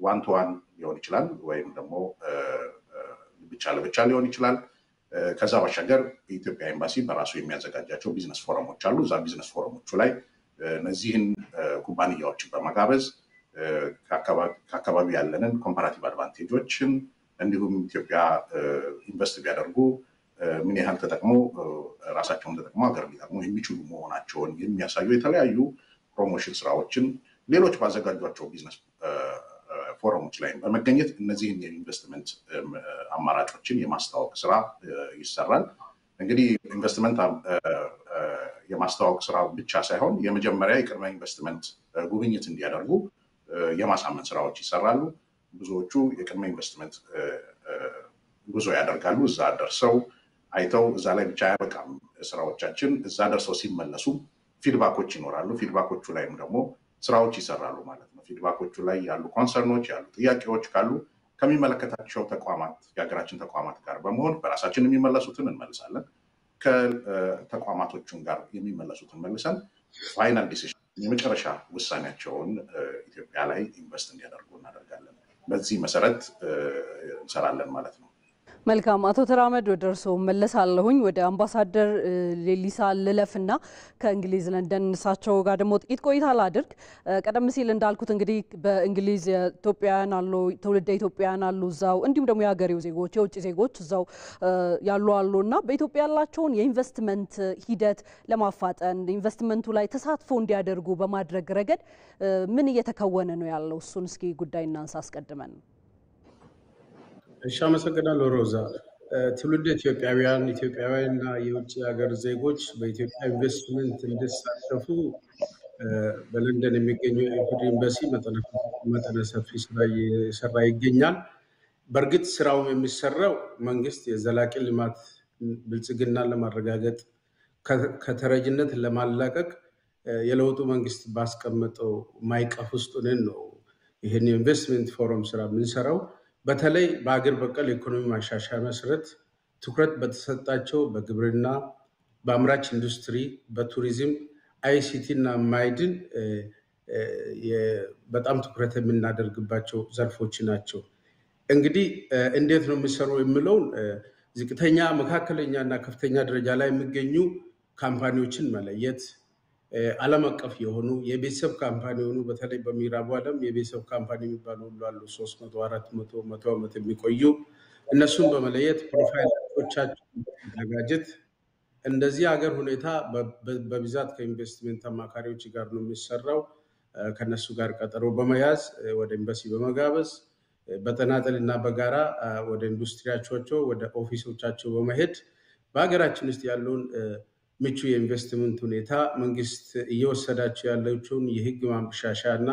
ዋን ቱ ዋን ሊሆን ይችላል ወይም ደግሞ ብቻ ለብቻ ሊሆን ይችላል። ከዛ ባሻገር የኢትዮጵያ ኤምባሲ በራሱ የሚያዘጋጃቸው ቢዝነስ ፎረሞች አሉ። እዛ ቢዝነስ ፎረሞቹ ላይ እነዚህን ኩባንያዎችን በመጋበዝ ከአካባቢ ያለንን ኮምፓራቲቭ አድቫንቴጆችን እንዲሁም ኢትዮጵያ ኢንቨስት ቢያደርጉ ምን ያህል ተጠቅሞ ራሳቸውን ተጠቅሞ ሀገር ሊጠቅሙ የሚችሉ መሆናቸውን የሚያሳዩ የተለያዩ ፕሮሞሽን ስራዎችን ሌሎች ባዘጋጇቸው ቢዝነስ ፎረሞች ላይ በመገኘት እነዚህን የኢንቨስትመንት አማራጮችን የማስተዋወቅ ስራ ይሰራል። እንግዲህ ኢንቨስትመንት የማስተዋወቅ ስራ ብቻ ሳይሆን የመጀመሪያ የቅድመ ኢንቨስትመንት ጉብኝት እንዲያደርጉ የማሳመን ስራዎች ይሰራሉ። ብዙዎቹ የቅድመ ኢንቨስትመንት ጉዞ ያደርጋሉ። እዛ ደርሰው አይተው እዛ ላይ ብቻ ያበቃም ስራዎቻችን እዛ ደርሰው ሲመለሱ ፊድባኮች ይኖራሉ። ፊድባኮቹ ላይም ደግሞ ስራዎች ይሰራሉ ማለት ነው። ፊድባኮቹ ላይ ያሉ ኮንሰርኖች ያሉ ጥያቄዎች ካሉ ከሚመለከታቸው ተቋማት የሀገራችን ተቋማት ጋር በመሆን በራሳችን የሚመለሱትን እንመልሳለን። ከተቋማቶቹን ጋር የሚመለሱትን መልሰን ፋይናል ዲሲዥን የመጨረሻ ውሳኔያቸውን ኢትዮጵያ ላይ ኢንቨስት እንዲያደርጉ እናደርጋለን። በዚህ መሰረት እንሰራለን ማለት ነው። መልካም አቶ ተራመድ ወደ እርስዎ መለሳለሁኝ። ወደ አምባሳደር ሌሊሳ ልለፍና ከእንግሊዝ ለንደን እሳቸው ጋር ደግሞ ጥቂት ቆይታ ላድርግ። ቀደም ሲል እንዳልኩት እንግዲህ በእንግሊዝ ኢትዮጵያውያን አሉ፣ ትውልደ ኢትዮጵያውያን አሉ እዛው፣ እንዲሁም ደግሞ የሀገሬው ዜጎች የውጭ ዜጎች እዛው ያሉ አሉና በኢትዮጵያ ያላቸውን የኢንቨስትመንት ሂደት ለማፋጠን ኢንቨስትመንቱ ላይ ተሳትፎ እንዲያደርጉ በማድረግ ረገድ ምን እየተከወነ ነው ያለው? እሱን እስኪ ጉዳይ እናንሳ አስቀድመን። እሺ፣ አመሰግናለሁ ሮዛ። ትውልድ ኢትዮጵያውያንና የውጭ ሀገር ዜጎች በኢትዮጵያ ኢንቨስትመንት እንዲሳተፉ በለንደን የሚገኘው የኢፌዴሪ ኤምባሲ መጠነ ሰፊ ስራ እየሰራ ይገኛል። በእርግጥ ስራው የሚሰራው መንግስት የዘላቂ ልማት ብልጽግናን ለማረጋገጥ ከተረጅነት ለማላቀቅ የለውጡ መንግስት ባስቀመጠው ማይቀፍ ውስጥ ሆነን ነው ይህን የኢንቨስትመንት ፎረም ስራ የምንሰራው። በተለይ በአገር በቀል ኢኮኖሚ ማሻሻያ መሰረት ትኩረት በተሰጣቸው በግብርና፣ በአምራች ኢንዱስትሪ፣ በቱሪዝም፣ አይሲቲ እና ማዕድን በጣም ትኩረት የምናደርግባቸው ዘርፎች ናቸው። እንግዲህ እንዴት ነው የሚሰራው የሚለውን ዝቅተኛ፣ መካከለኛ እና ከፍተኛ ደረጃ ላይ የሚገኙ ካምፓኒዎችን መለየት፣ ዓለም አቀፍ የሆኑ የቤተሰብ ካምፓኒ የሆኑ በተለይ በምዕራቡ ዓለም የቤተሰብ ካምፓኒ የሚባሉ ሁሉ አሉ 300፣ 400፣ 100 ዓመት የሚቆዩ እነሱን በመለየት ፕሮፋይሎቻቸውን ማዘጋጀት። እንደዚህ ሀገር ሁኔታ በብዛት ከኢንቨስትመንት አማካሪዎች ጋር ነው የሚሰራው። ከነሱ ጋር ቀጠሮ በመያዝ ወደ ኤምባሲ በመጋበዝ በተናጠልና በጋራ ወደ ኢንዱስትሪያቸው ወደ ኦፊሶቻቸው በመሄድ በሀገራችን ውስጥ ያለውን ምቹ የኢንቨስትመንት ሁኔታ መንግስት እየወሰዳቸው ያለውን የህግ ማሻሻያ እና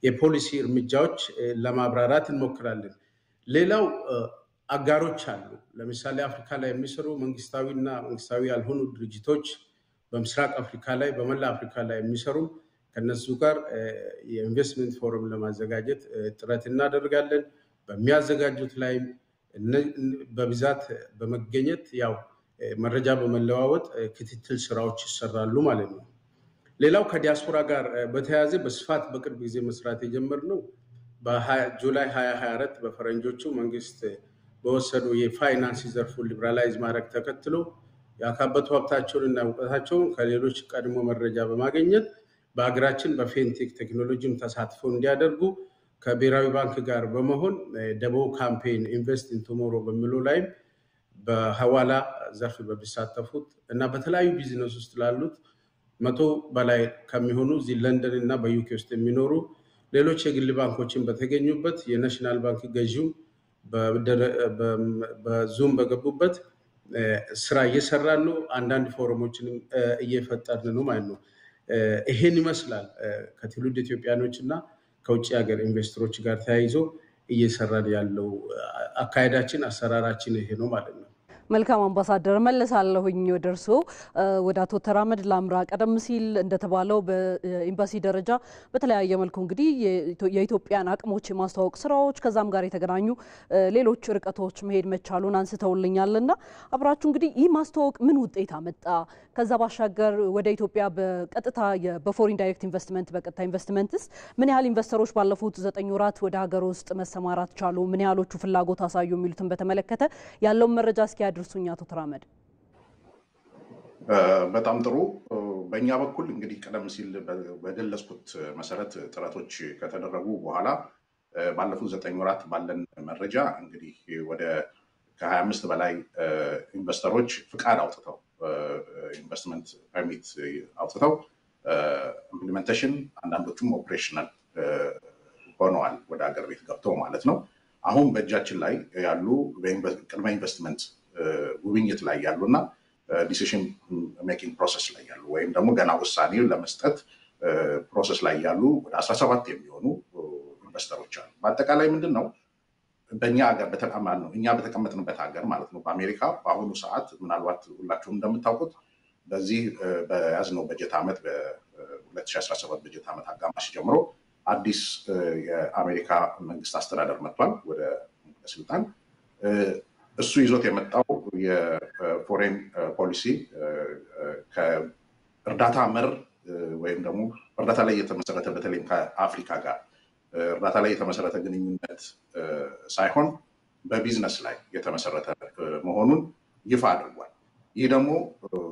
የፖሊሲ እርምጃዎች ለማብራራት እንሞክራለን። ሌላው አጋሮች አሉ። ለምሳሌ አፍሪካ ላይ የሚሰሩ መንግስታዊና መንግስታዊ ያልሆኑ ድርጅቶች በምስራቅ አፍሪካ ላይ በመላ አፍሪካ ላይ የሚሰሩ ከነሱ ጋር የኢንቨስትመንት ፎረም ለማዘጋጀት ጥረት እናደርጋለን። በሚያዘጋጁት ላይ በብዛት በመገኘት ያው መረጃ በመለዋወጥ ክትትል ስራዎች ይሰራሉ ማለት ነው። ሌላው ከዲያስፖራ ጋር በተያያዘ በስፋት በቅርብ ጊዜ መስራት የጀመርነው በጁላይ 2024 በፈረንጆቹ መንግስት በወሰዱ የፋይናንስ ዘርፉን ሊበራላይዝ ማድረግ ተከትሎ ያካበቱ ሀብታቸውንና እውቀታቸውን ከሌሎች ቀድሞ መረጃ በማግኘት በሀገራችን በፌንቴክ ቴክኖሎጂም ተሳትፎ እንዲያደርጉ ከብሔራዊ ባንክ ጋር በመሆን ደቦ ካምፔን ኢንቨስት ኢን ቱሞሮ በሚለው ላይ በሐዋላ ዘርፍ በሚሳተፉት እና በተለያዩ ቢዝነስ ውስጥ ላሉት 100 በላይ ከሚሆኑ እዚህ ለንደን እና በዩኬ ውስጥ የሚኖሩ ሌሎች የግል ባንኮችን በተገኙበት የናሽናል ባንክ ገዢው በዙም በገቡበት ስራ እየሰራን ነው። አንዳንድ ፎረሞችንም እየፈጠርን ነው ማለት ነው። ይሄን ይመስላል ከትውልድ ኢትዮጵያኖች እና ከውጭ ሀገር ኢንቨስተሮች ጋር ተያይዞ እየሰራን ያለው አካሄዳችን አሰራራችን ይሄ ነው ማለት ነው። መልካም አምባሳደር መለሳለሁኝ ወደ እርስዎ ወደ አቶ ተራመድ ላምራ። ቀደም ሲል እንደተባለው በኤምባሲ ደረጃ በተለያየ መልኩ እንግዲህ የኢትዮጵያን አቅሞች የማስተዋወቅ ስራዎች ከዛም ጋር የተገናኙ ሌሎች ርቀቶች መሄድ መቻሉን አንስተውልኛልና አብራችሁ እንግዲህ ይህ ማስተዋወቅ ምን ውጤት አመጣ? ከዛ ባሻገር ወደ ኢትዮጵያ በቀጥታ በፎሪን ዳይሬክት ኢንቨስትመንት በቀጥታ ኢንቨስትመንትስ ምን ያህል ኢንቨስተሮች ባለፉት 9 ወራት ወደ ሀገር ውስጥ መሰማራት ቻሉ? ምን ያህሎቹ ፍላጎት አሳዩ? የሚሉትን በተመለከተ ያለውን መረጃ እስኪ ያድርሱኝ አቶ ተራመድ። በጣም ጥሩ። በእኛ በኩል እንግዲህ ቀደም ሲል በገለጽኩት መሰረት ጥረቶች ከተደረጉ በኋላ ባለፉት 9 ወራት ባለን መረጃ እንግዲህ ወደ ከ25 በላይ ኢንቨስተሮች ፍቃድ አውጥተው ኢንቨስትመንት ፐርሚት አውጥተው ኢምፕሊሜንቴሽን አንዳንዶቹም ኦፕሬሽናል ሆነዋል ወደ ሀገር ቤት ገብተው ማለት ነው። አሁን በእጃችን ላይ ያሉ ቅድመ ኢንቨስትመንት ጉብኝት ላይ ያሉና ዲሲሽን ሜኪንግ ፕሮሰስ ላይ ያሉ ወይም ደግሞ ገና ውሳኔ ለመስጠት ፕሮሰስ ላይ ያሉ ወደ 17 የሚሆኑ ኢንቨስተሮች አሉ። በአጠቃላይ ምንድን ነው በእኛ ሀገር በተቀማል ነው እኛ በተቀመጥንበት ሀገር ማለት ነው በአሜሪካ በአሁኑ ሰዓት ምናልባት ሁላችሁም እንደምታውቁት በዚህ በያዝነው በጀት ዓመት በ2017 በጀት ዓመት አጋማሽ ጀምሮ አዲስ የአሜሪካ መንግስት አስተዳደር መጥቷል ወደ ስልጣን። እሱ ይዞት የመጣው የፎሬን ፖሊሲ ከእርዳታ መር ወይም ደግሞ እርዳታ ላይ የተመሰረተ በተለይም ከአፍሪካ ጋር እርዳታ ላይ የተመሰረተ ግንኙነት ሳይሆን በቢዝነስ ላይ የተመሰረተ መሆኑን ይፋ አድርጓል። ይህ ደግሞ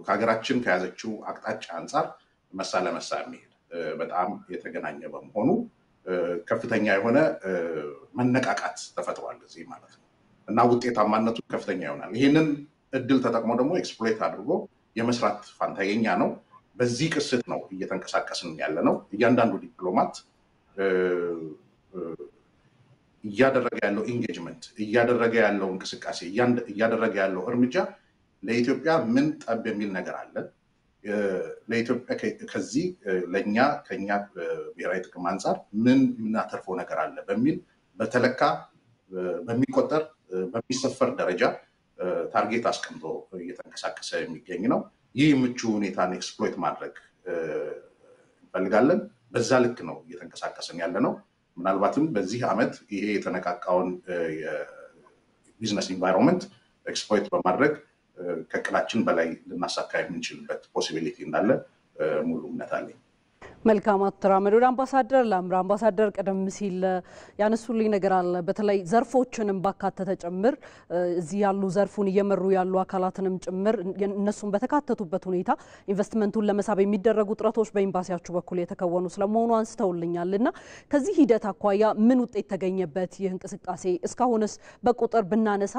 ከሀገራችን ከያዘችው አቅጣጫ አንጻር መሳ ለመሳ የሚሄድ በጣም የተገናኘ በመሆኑ ከፍተኛ የሆነ መነቃቃት ተፈጥሯል እዚህ ማለት ነው እና ውጤታማነቱ ከፍተኛ ይሆናል። ይህንን እድል ተጠቅሞ ደግሞ ኤክስፕሎይት አድርጎ የመስራት ፋንታ የኛ ነው። በዚህ ቅስት ነው እየተንቀሳቀስን ያለ ነው። እያንዳንዱ ዲፕሎማት እያደረገ ያለው ኢንጌጅመንት እያደረገ ያለው እንቅስቃሴ እያደረገ ያለው እርምጃ ለኢትዮጵያ ምን ጠብ የሚል ነገር አለ፣ ለኢትዮጵያ ከዚህ ለኛ ከኛ ብሔራዊ ጥቅም አንጻር ምን የምናተርፈው ነገር አለ በሚል በተለካ በሚቆጠር በሚሰፈር ደረጃ ታርጌት አስቀምጦ እየተንቀሳቀሰ የሚገኝ ነው። ይህ ምቹ ሁኔታን ኤክስፕሎይት ማድረግ እንፈልጋለን። በዛ ልክ ነው እየተንቀሳቀስን ያለ ነው። ምናልባትም በዚህ ዓመት ይሄ የተነቃቃውን የቢዝነስ ኢንቫይሮንመንት ኤክስፕሎይት በማድረግ ከእቅዳችን በላይ ልናሳካ የምንችልበት ፖሲቢሊቲ እንዳለ ሙሉ እምነት አለኝ። መልካም አቶ ተራመድ ወደ አምባሳደር ላምራ። አምባሳደር ቀደም ሲል ያነሱልኝ ነገር አለ፣ በተለይ ዘርፎችንም ባካተተ ጭምር እዚህ ያሉ ዘርፉን እየመሩ ያሉ አካላትንም ጭምር እነሱም በተካተቱበት ሁኔታ ኢንቨስትመንቱን ለመሳብ የሚደረጉ ጥረቶች በኤምባሲያችሁ በኩል የተከወኑ ስለመሆኑ አንስተውልኛልና ከዚህ ሂደት አኳያ ምን ውጤት ተገኘበት? ይህ እንቅስቃሴ እስካሁንስ በቁጥር ብናነሳ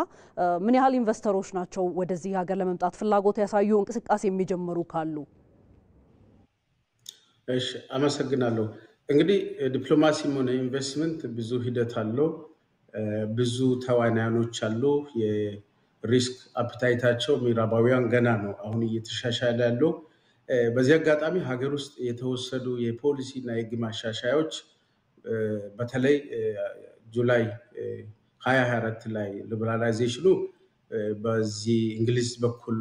ምን ያህል ኢንቨስተሮች ናቸው ወደዚህ ሀገር ለመምጣት ፍላጎት ያሳዩ እንቅስቃሴ የሚጀምሩ ካሉ? እሺ፣ አመሰግናለሁ። እንግዲህ ዲፕሎማሲም ሆነ ኢንቨስትመንት ብዙ ሂደት አለው። ብዙ ተዋናዮች አሉ። የሪስክ አፕታይታቸው ምዕራባውያን ገና ነው አሁን እየተሻሻለ ያለው። በዚህ አጋጣሚ ሀገር ውስጥ የተወሰዱ የፖሊሲና የህግ ማሻሻያዎች በተለይ ጁላይ 2024 ላይ ሊበራላይዜሽኑ በዚህ እንግሊዝ በኩል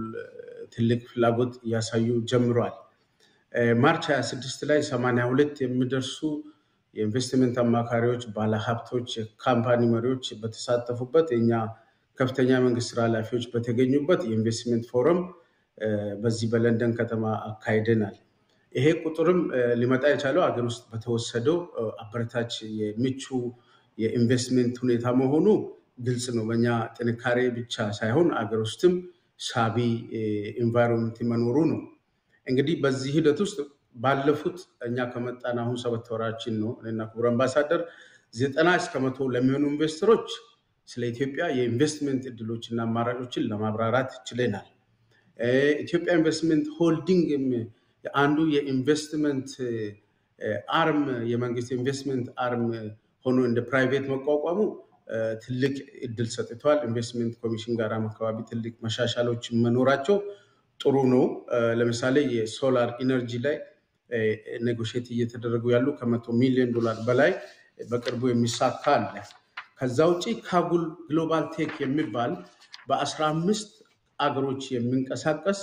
ትልቅ ፍላጎት እያሳዩ ጀምሯል። ማርች 26 ላይ 82 የሚደርሱ የኢንቨስትመንት አማካሪዎች፣ ባለሀብቶች፣ ካምፓኒ መሪዎች በተሳተፉበት የኛ ከፍተኛ መንግስት ስራ ኃላፊዎች በተገኙበት የኢንቨስትመንት ፎረም በዚህ በለንደን ከተማ አካሂደናል። ይሄ ቁጥርም ሊመጣ የቻለው ሀገር ውስጥ በተወሰደው አበረታች የምቹ የኢንቨስትመንት ሁኔታ መሆኑ ግልጽ ነው። በእኛ ጥንካሬ ብቻ ሳይሆን ሀገር ውስጥም ሳቢ ኢንቫይሮንመንት መኖሩ ነው። እንግዲህ በዚህ ሂደት ውስጥ ባለፉት እኛ ከመጣን አሁን 7 ወራችን ነው እና ክቡር አምባሳደር 90% ለሚሆኑ ኢንቨስተሮች ስለ ኢትዮጵያ የኢንቨስትመንት እድሎችና አማራጮችን ለማብራራት ችለናል። ኢትዮጵያ ኢንቨስትመንት ሆልዲንግ አንዱ የኢንቨስትመንት አርም የመንግስት ኢንቨስትመንት አርም ሆኖ እንደ ፕራይቬት መቋቋሙ ትልቅ እድል ሰጥቷል። ኢንቨስትመንት ኮሚሽን ጋር አካባቢ ትልቅ መሻሻሎች መኖራቸው ጥሩ ነው። ለምሳሌ የሶላር ኢነርጂ ላይ ኔጎሽየት እየተደረጉ ያሉ ከ100 ሚሊዮን ዶላር በላይ በቅርቡ የሚሳካ አለ። ከዛ ውጪ ካጉል ግሎባል ቴክ የሚባል በ15 አገሮች የሚንቀሳቀስ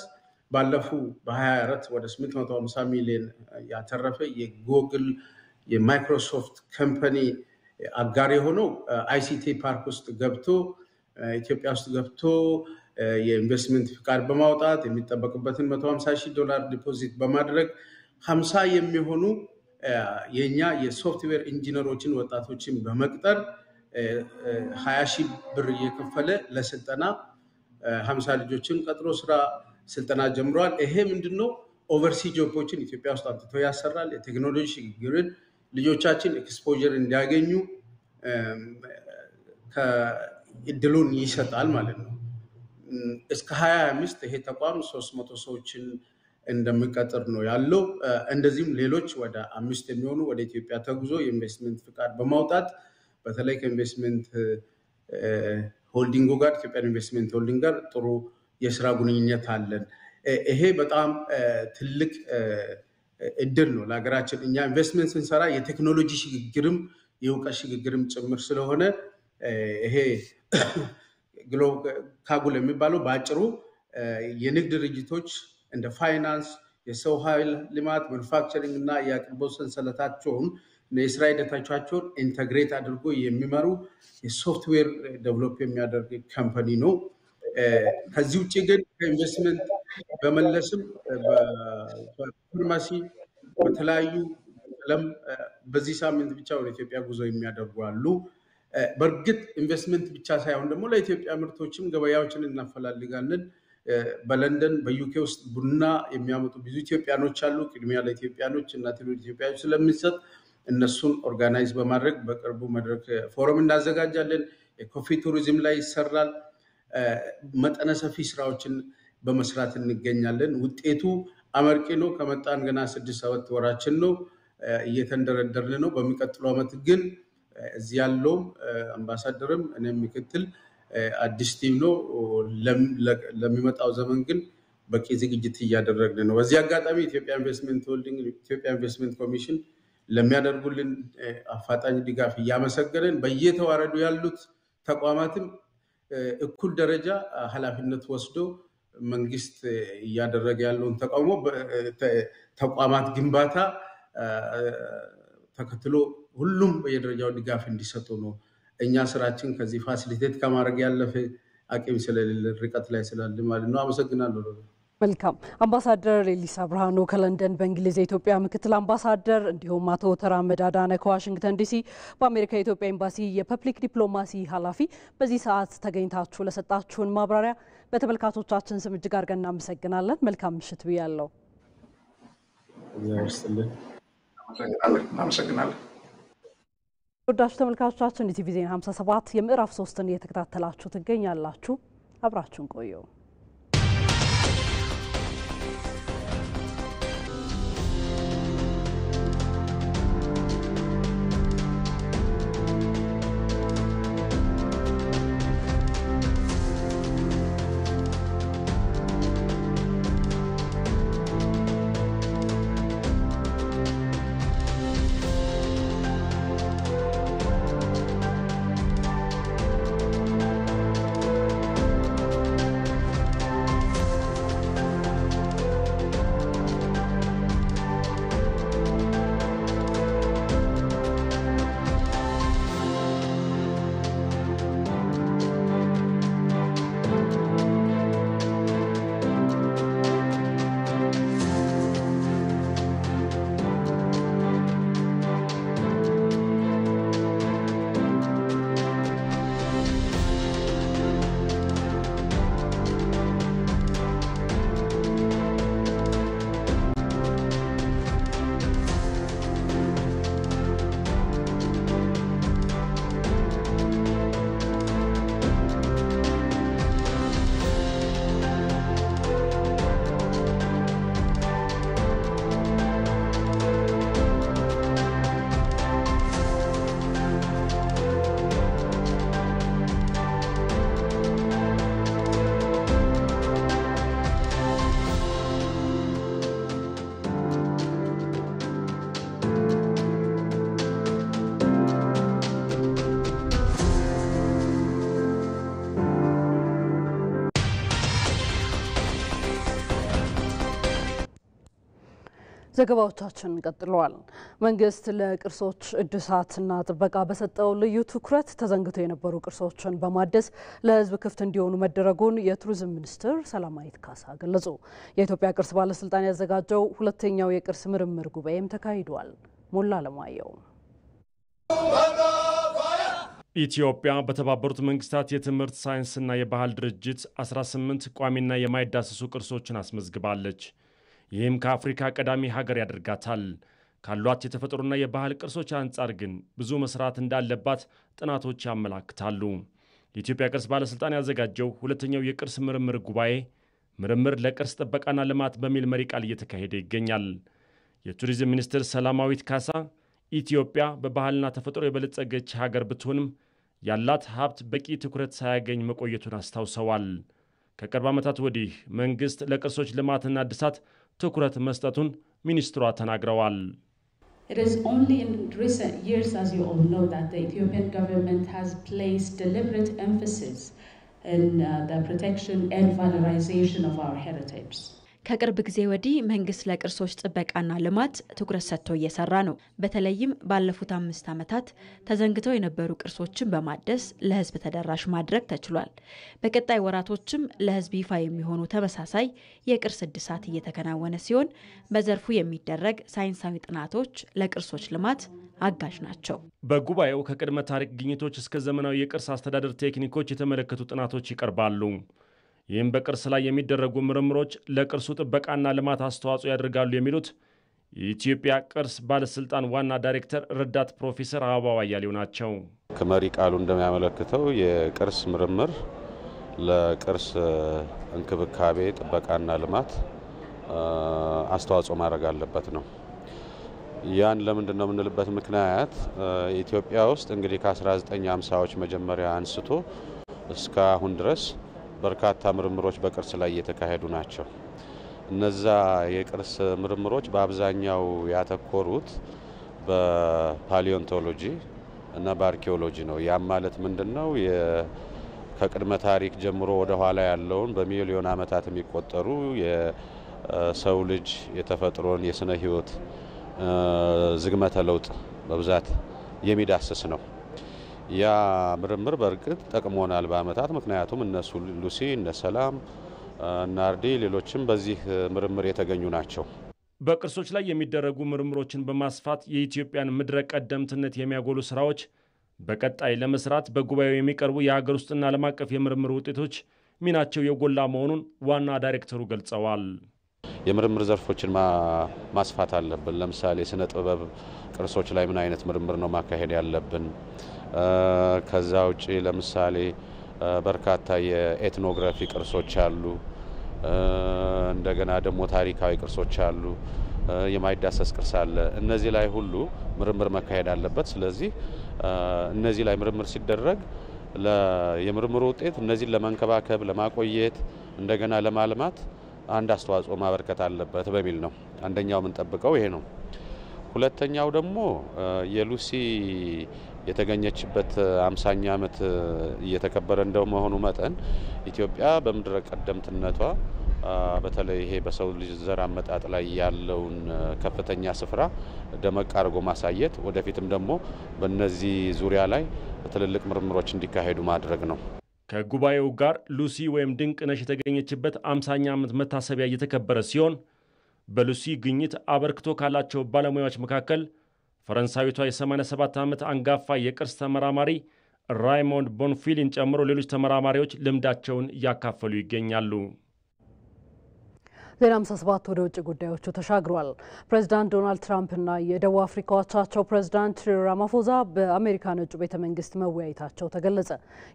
ባለፉ በ24 ወደ 850 ሚሊዮን ያተረፈ የጉግል የማይክሮሶፍት ካምፓኒ አጋር የሆነው አይሲቲ ፓርክ ውስጥ ገብቶ ኢትዮጵያ ውስጥ ገብቶ የኢንቨስትመንት ፍቃድ በማውጣት የሚጠበቅበትን $150,000 ዲፖዚት በማድረግ 50 የሚሆኑ የኛ የሶፍትዌር ኢንጂነሮችን ወጣቶችን በመቅጠር 20,000 ብር እየከፈለ ለስልጠና 50 ልጆችን ቀጥሮ ስራ ስልጠና ጀምሯል። ይሄ ምንድነው ኦቨርሲ ጆቦችን ኢትዮጵያ ውስጥ አጥቶ ያሰራል። የቴክኖሎጂ ሽግግርን ልጆቻችን ኤክስፖዠር እንዲያገኙ ከእድሉን ይሰጣል ማለት ነው። እስከ 2025 ይሄ ተቋም 300 ሰዎችን እንደሚቀጥር ነው ያለው። እንደዚህም ሌሎች ወደ 5 የሚሆኑ ወደ ኢትዮጵያ ተጉዞ የኢንቨስትመንት ፍቃድ በማውጣት በተለይ ከኢንቨስትመንት ሆልዲንጉ ጋር ኢትዮጵያ ኢንቨስትመንት ሆልዲንግ ጋር ጥሩ የስራ ግንኙነት አለን። ይሄ በጣም ትልቅ እድል ነው ለሀገራችን። እኛ ኢንቨስትመንት ስንሰራ የቴክኖሎጂ ሽግግርም የእውቀት ሽግግርም ጭምር ስለሆነ ይሄ ካጉል የሚባለው በአጭሩ የንግድ ድርጅቶች እንደ ፋይናንስ፣ የሰው ኃይል ልማት፣ ማኑፋክቸሪንግ እና የአቅርቦት ሰንሰለታቸውን የስራ ሂደታቸውን ኢንተግሬት አድርጎ የሚመሩ የሶፍትዌር ዴቨሎፕ የሚያደርግ ካምፓኒ ነው። ከዚህ ውጭ ግን ከኢንቨስትመንት በመለስም በፋርማሲ በተለያዩ ዓለም በዚህ ሳምንት ብቻ ወደ ኢትዮጵያ ጉዞ የሚያደርጉ አሉ። በእርግጥ ኢንቨስትመንት ብቻ ሳይሆን ደግሞ ለኢትዮጵያ ምርቶችም ገበያዎችን እናፈላልጋለን። በለንደን በዩኬ ውስጥ ቡና የሚያመጡ ብዙ ኢትዮጵያኖች አሉ። ቅድሚያ ለኢትዮጵያኖች እና ትውልደ ኢትዮጵያኖች ስለሚሰጥ እነሱን ኦርጋናይዝ በማድረግ በቅርቡ መድረክ ፎረም እናዘጋጃለን። የኮፊ ቱሪዝም ላይ ይሰራል። መጠነ ሰፊ ስራዎችን በመስራት እንገኛለን። ውጤቱ አመርቂ ነው። ከመጣን ገና 6-7 ወራችን ነው። እየተንደረደርን ነው። በሚቀጥለው ዓመት ግን እዚህ ያለው አምባሳደርም እኔም ምክትል አዲስ ቲም ነው። ለሚመጣው ዘመን ግን በቂ ዝግጅት እያደረግን ነው። በዚህ አጋጣሚ ኢትዮጵያ ኢንቨስትመንት ሆልዲንግ፣ ኢትዮጵያ ኢንቨስትመንት ኮሚሽን ለሚያደርጉልን አፋጣኝ ድጋፍ እያመሰገንን በየተዋረዱ ያሉት ተቋማትም እኩል ደረጃ ኃላፊነት ወስዶ መንግስት እያደረገ ያለውን ተቋማት ግንባታ ተከትሎ ሁሉም በየደረጃው ድጋፍ እንዲሰጡ ነው። እኛ ስራችን ከዚህ ፋሲሊቴት ከማድረግ ያለፈ አቅም ስለሌለ ርቀት ላይ ስላለ ማለት ነው። አመሰግናለሁ። መልካም አምባሳደር ኤሊሳ ብርሃኑ ከለንደን በእንግሊዝ የኢትዮጵያ ምክትል አምባሳደር፣ እንዲሁም አቶ ተራመድ አዳነ ከዋሽንግተን ዲሲ በአሜሪካ የኢትዮጵያ ኤምባሲ የፐብሊክ ዲፕሎማሲ ኃላፊ በዚህ ሰዓት ተገኝታችሁ ለሰጣችሁን ማብራሪያ በተመልካቾቻችን ስም እጅግ አድርገን እናመሰግናለን። መልካም ምሽት ብያለሁ። እናመሰግናለን። ወዳጅ ተመልካቾቻችን ኢቲቪ ዜና 57 የምዕራፍ 3ን እየተከታተላችሁ ትገኛላችሁ። አብራችሁን ቆዩ። ዘገባዎቻችን ቀጥለዋል። መንግስት ለቅርሶች እድሳትና ጥበቃ በሰጠው ልዩ ትኩረት ተዘንግተው የነበሩ ቅርሶችን በማደስ ለሕዝብ ክፍት እንዲሆኑ መደረጉን የቱሪዝም ሚኒስትር ሰላማዊት ካሳ ገለጹ። የኢትዮጵያ ቅርስ ባለስልጣን ያዘጋጀው ሁለተኛው የቅርስ ምርምር ጉባኤም ተካሂዷል። ሞላ ለማየው ኢትዮጵያ በተባበሩት መንግስታት የትምህርት ሳይንስና የባህል ድርጅት 18 ቋሚና የማይዳሰሱ ቅርሶችን አስመዝግባለች። ይህም ከአፍሪካ ቀዳሚ ሀገር ያደርጋታል። ካሏት የተፈጥሮና የባህል ቅርሶች አንጻር ግን ብዙ መስራት እንዳለባት ጥናቶች ያመላክታሉ። የኢትዮጵያ ቅርስ ባለስልጣን ያዘጋጀው ሁለተኛው የቅርስ ምርምር ጉባኤ ምርምር ለቅርስ ጥበቃና ልማት በሚል መሪ ቃል እየተካሄደ ይገኛል። የቱሪዝም ሚኒስትር ሰላማዊት ካሳ ኢትዮጵያ በባህልና ተፈጥሮ የበለጸገች ሀገር ብትሆንም ያላት ሀብት በቂ ትኩረት ሳያገኝ መቆየቱን አስታውሰዋል። ከቅርብ ዓመታት ወዲህ መንግስት ለቅርሶች ልማትና እድሳት ትኩረት መስጠቱን ሚኒስትሯ ተናግረዋል። It is only in recent years, as you all know, that the Ethiopian government has placed deliberate emphasis in the protection and valorization of our heritage. ከቅርብ ጊዜ ወዲህ መንግስት ለቅርሶች ጥበቃና ልማት ትኩረት ሰጥቶ እየሰራ ነው። በተለይም ባለፉት 5 ዓመታት ተዘንግተው የነበሩ ቅርሶችን በማደስ ለህዝብ ተደራሽ ማድረግ ተችሏል። በቀጣይ ወራቶችም ለህዝብ ይፋ የሚሆኑ ተመሳሳይ የቅርስ እድሳት እየተከናወነ ሲሆን በዘርፉ የሚደረግ ሳይንሳዊ ጥናቶች ለቅርሶች ልማት አጋዥ ናቸው። በጉባኤው ከቅድመ ታሪክ ግኝቶች እስከ ዘመናዊ የቅርስ አስተዳደር ቴክኒኮች የተመለከቱ ጥናቶች ይቀርባሉ። ይህም በቅርስ ላይ የሚደረጉ ምርምሮች ለቅርሱ ጥበቃና ልማት አስተዋጽኦ ያደርጋሉ የሚሉት የኢትዮጵያ ቅርስ ባለስልጣን ዋና ዳይሬክተር ረዳት ፕሮፌሰር አበባው አያሌው ናቸው። ከመሪ ቃሉ እንደሚያመለክተው የቅርስ ምርምር ለቅርስ እንክብካቤ ጥበቃና ልማት አስተዋጽኦ ማድረግ አለበት ነው። ያን ለምንድን ነው የምንልበት ምክንያት ኢትዮጵያ ውስጥ እንግዲህ ከ1950ዎች መጀመሪያ አንስቶ እስከ አሁን ድረስ በርካታ ምርምሮች በቅርስ ላይ እየተካሄዱ ናቸው። እነዛ የቅርስ ምርምሮች በአብዛኛው ያተኮሩት በፓሊዮንቶሎጂ እና በአርኪኦሎጂ ነው። ያም ማለት ምንድነው ከቅድመ ታሪክ ጀምሮ ወደ ኋላ ያለውን በሚሊዮን ዓመታት የሚቆጠሩ የሰው ልጅ የተፈጥሮን የስነ ህይወት ዝግመተ ለውጥ በብዛት የሚዳስስ ነው። ያ ምርምር በርግጥ ጠቅሞናል በአመታት። ምክንያቱም እነሱ ሉሲ እነ ሰላም እና አርዲ ሌሎችም በዚህ ምርምር የተገኙ ናቸው። በቅርሶች ላይ የሚደረጉ ምርምሮችን በማስፋት የኢትዮጵያን ምድረ ቀደምትነት የሚያጎሉ ስራዎች በቀጣይ ለመስራት በጉባኤው የሚቀርቡ የሀገር ውስጥና ዓለም አቀፍ የምርምር ውጤቶች ሚናቸው የጎላ መሆኑን ዋና ዳይሬክተሩ ገልጸዋል። የምርምር ዘርፎችን ማስፋት አለብን። ለምሳሌ ስነ ጥበብ ቅርሶች ላይ ምን አይነት ምርምር ነው ማካሄድ ያለብን? ከዛ ውጪ ለምሳሌ በርካታ የኤትኖግራፊ ቅርሶች አሉ። እንደገና ደግሞ ታሪካዊ ቅርሶች አሉ። የማይዳሰስ ቅርስ አለ። እነዚህ ላይ ሁሉ ምርምር መካሄድ አለበት። ስለዚህ እነዚህ ላይ ምርምር ሲደረግ የምርምሩ ውጤት እነዚህን ለመንከባከብ፣ ለማቆየት፣ እንደገና ለማልማት አንድ አስተዋጽኦ ማበርከት አለበት በሚል ነው። አንደኛው ምን ጠብቀው ይሄ ነው። ሁለተኛው ደግሞ የሉሲ የተገኘችበት 50ኛ ዓመት እየተከበረ እንደመሆኑ መጠን ኢትዮጵያ በምድረ ቀደምትነቷ በተለይ ይሄ በሰው ልጅ ዘር አመጣጥ ላይ ያለውን ከፍተኛ ስፍራ ደመቅ አድርጎ ማሳየት፣ ወደፊትም ደግሞ በእነዚህ ዙሪያ ላይ ትልልቅ ምርምሮች እንዲካሄዱ ማድረግ ነው። ከጉባኤው ጋር ሉሲ ወይም ድንቅነሽ የተገኘችበት 50ኛ ዓመት መታሰቢያ እየተከበረ ሲሆን በሉሲ ግኝት አበርክቶ ካላቸው ባለሙያዎች መካከል ፈረንሳዊቷ የ87 ዓመት አንጋፋ የቅርስ ተመራማሪ ራይሞንድ ቦንፊሊን ጨምሮ ሌሎች ተመራማሪዎች ልምዳቸውን እያካፈሉ ይገኛሉ። ዜና 57 ወደ ውጭ ጉዳዮቹ ተሻግሯል። ፕሬዝዳንት ዶናልድ ትራምፕ እና የደቡብ አፍሪካ አቻቸው ፕሬዝዳንት ሲሪል ራማፎዛ በአሜሪካ ነጩ ቤተ መንግስት መወያየታቸው ተገለጸ።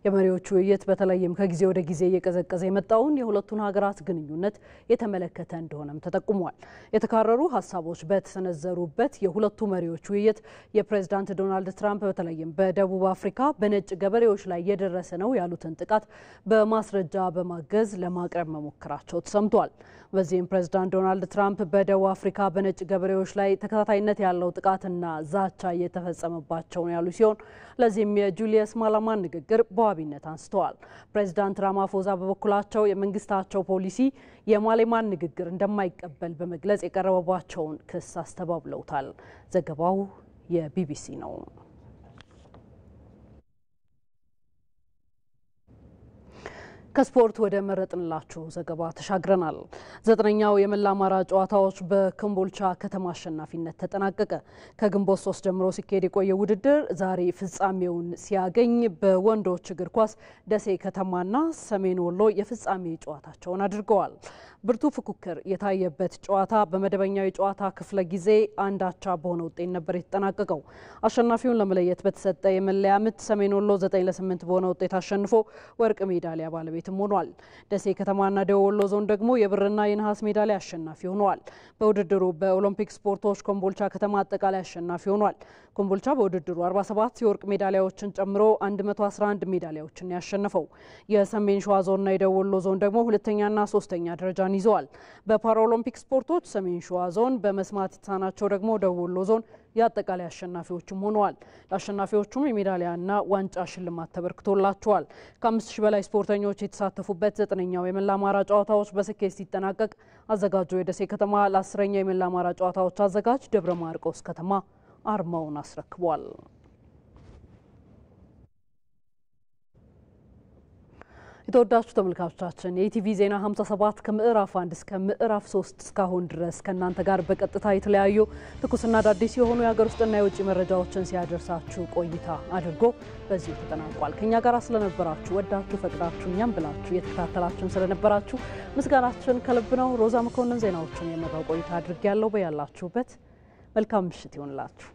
የመሪዎቹ ውይይት በተለይም ከጊዜ ወደ ጊዜ እየቀዘቀዘ የመጣውን የሁለቱን ሀገራት ግንኙነት የተመለከተ እንደሆነም ተጠቁሟል። የተካረሩ ሀሳቦች በተሰነዘሩበት የሁለቱ መሪዎች ውይይት የፕሬዝዳንት ዶናልድ ትራምፕ በተለይም በደቡብ አፍሪካ በነጭ ገበሬዎች ላይ የደረሰ ነው ያሉትን ጥቃት በማስረጃ በማገዝ ለማቅረብ መሞከራቸው ተሰምቷል። በዚህ በዚህም ፕሬዝዳንት ዶናልድ ትራምፕ በደቡብ አፍሪካ በነጭ ገበሬዎች ላይ ተከታታይነት ያለው ጥቃትና ዛቻ እየተፈጸመባቸው ነው ያሉ ሲሆን ለዚህም የጁሊየስ ማላማን ንግግር በዋቢነት አንስተዋል። ፕሬዝዳንት ራማፎዛ በበኩላቸው የመንግስታቸው ፖሊሲ የማሌማን ንግግር እንደማይቀበል በመግለጽ የቀረበባቸውን ክስ አስተባብለውታል። ዘገባው የቢቢሲ ነው። ከስፖርት ወደ መረጥንላችሁ ዘገባ ተሻግረናል። 9ኛው የመላ አማራ ጨዋታዎች በኮምቦልቻ ከተማ አሸናፊነት ተጠናቀቀ። ከግንቦት 3 ጀምሮ ሲካሄድ የቆየ ውድድር ዛሬ ፍጻሜውን ሲያገኝ በወንዶች እግር ኳስ ደሴ ከተማና ሰሜን ወሎ የፍጻሜ ጨዋታቸውን አድርገዋል። ብርቱ ፉክክር የታየበት ጨዋታ በመደበኛው የጨዋታ ክፍለ ጊዜ አንድ አቻ በሆነ ውጤት ነበር የተጠናቀቀው። አሸናፊውን ለመለየት በተሰጠ የመለያ ምት ሰሜን ወሎ 9-8 በሆነ ውጤት አሸንፎ ወርቅ ሜዳሊያ ባለቤትም ሆኗል። ደሴ ከተማና ደቡብ ወሎ ዞን ደግሞ የብርና የነሐስ ሜዳሊያ አሸናፊ ሆነዋል። በውድድሩ በኦሎምፒክ ስፖርቶች ኮምቦልቻ ከተማ አጠቃላይ አሸናፊ ሆኗል። ኮምቦልቻ በውድድሩ 47 የወርቅ ሜዳሊያዎችን ጨምሮ 111 ሜዳሊያዎችን ያሸነፈው። የሰሜን ሸዋ ዞንና የደቡብ ወሎ ዞን ደግሞ ሁለተኛና ሶስተኛ ደረጃን ይዘዋል። በፓራኦሎምፒክ ስፖርቶች ሰሜን ሸዋ ዞን በመስማት የተሳናቸው ደግሞ ደቡብ ወሎ ዞን የአጠቃላይ አሸናፊዎችም ሆነዋል። ለአሸናፊዎቹም የሜዳሊያና ዋንጫ ሽልማት ተበርክቶላቸዋል። ከ5000 በላይ ስፖርተኞች የተሳተፉበት 9ኛው የመላ አማራ ጨዋታዎች በስኬት ሲጠናቀቅ አዘጋጁ የደሴ ከተማ ለ10ኛው የመላ አማራ ጨዋታዎች አዘጋጅ ደብረ ማርቆስ ከተማ አርማውን አስረክቧል። የተወዳችሁ ተመልካቾቻችን የኢቲቪ ዜና 57 ከምዕራፍ 1 እስከ ምዕራፍ 3 እስካሁን ድረስ ከእናንተ ጋር በቀጥታ የተለያዩ ትኩስና አዳዲስ የሆኑ የሀገር ውስጥና የውጭ መረጃዎችን ሲያደርሳችሁ ቆይታ አድርጎ በዚሁ ተጠናቋል። ከኛ ጋር ስለነበራችሁ ወዳችሁ ፈቅዳችሁ እኛም ብላችሁ የተከታተላችሁን ስለነበራችሁ ምስጋናችን ከልብ ነው። ሮዛ መኮንን ዜናዎችን የመራው ቆይታ አድርጌያለሁ። በያላችሁበት መልካም ምሽት ይሁንላችሁ።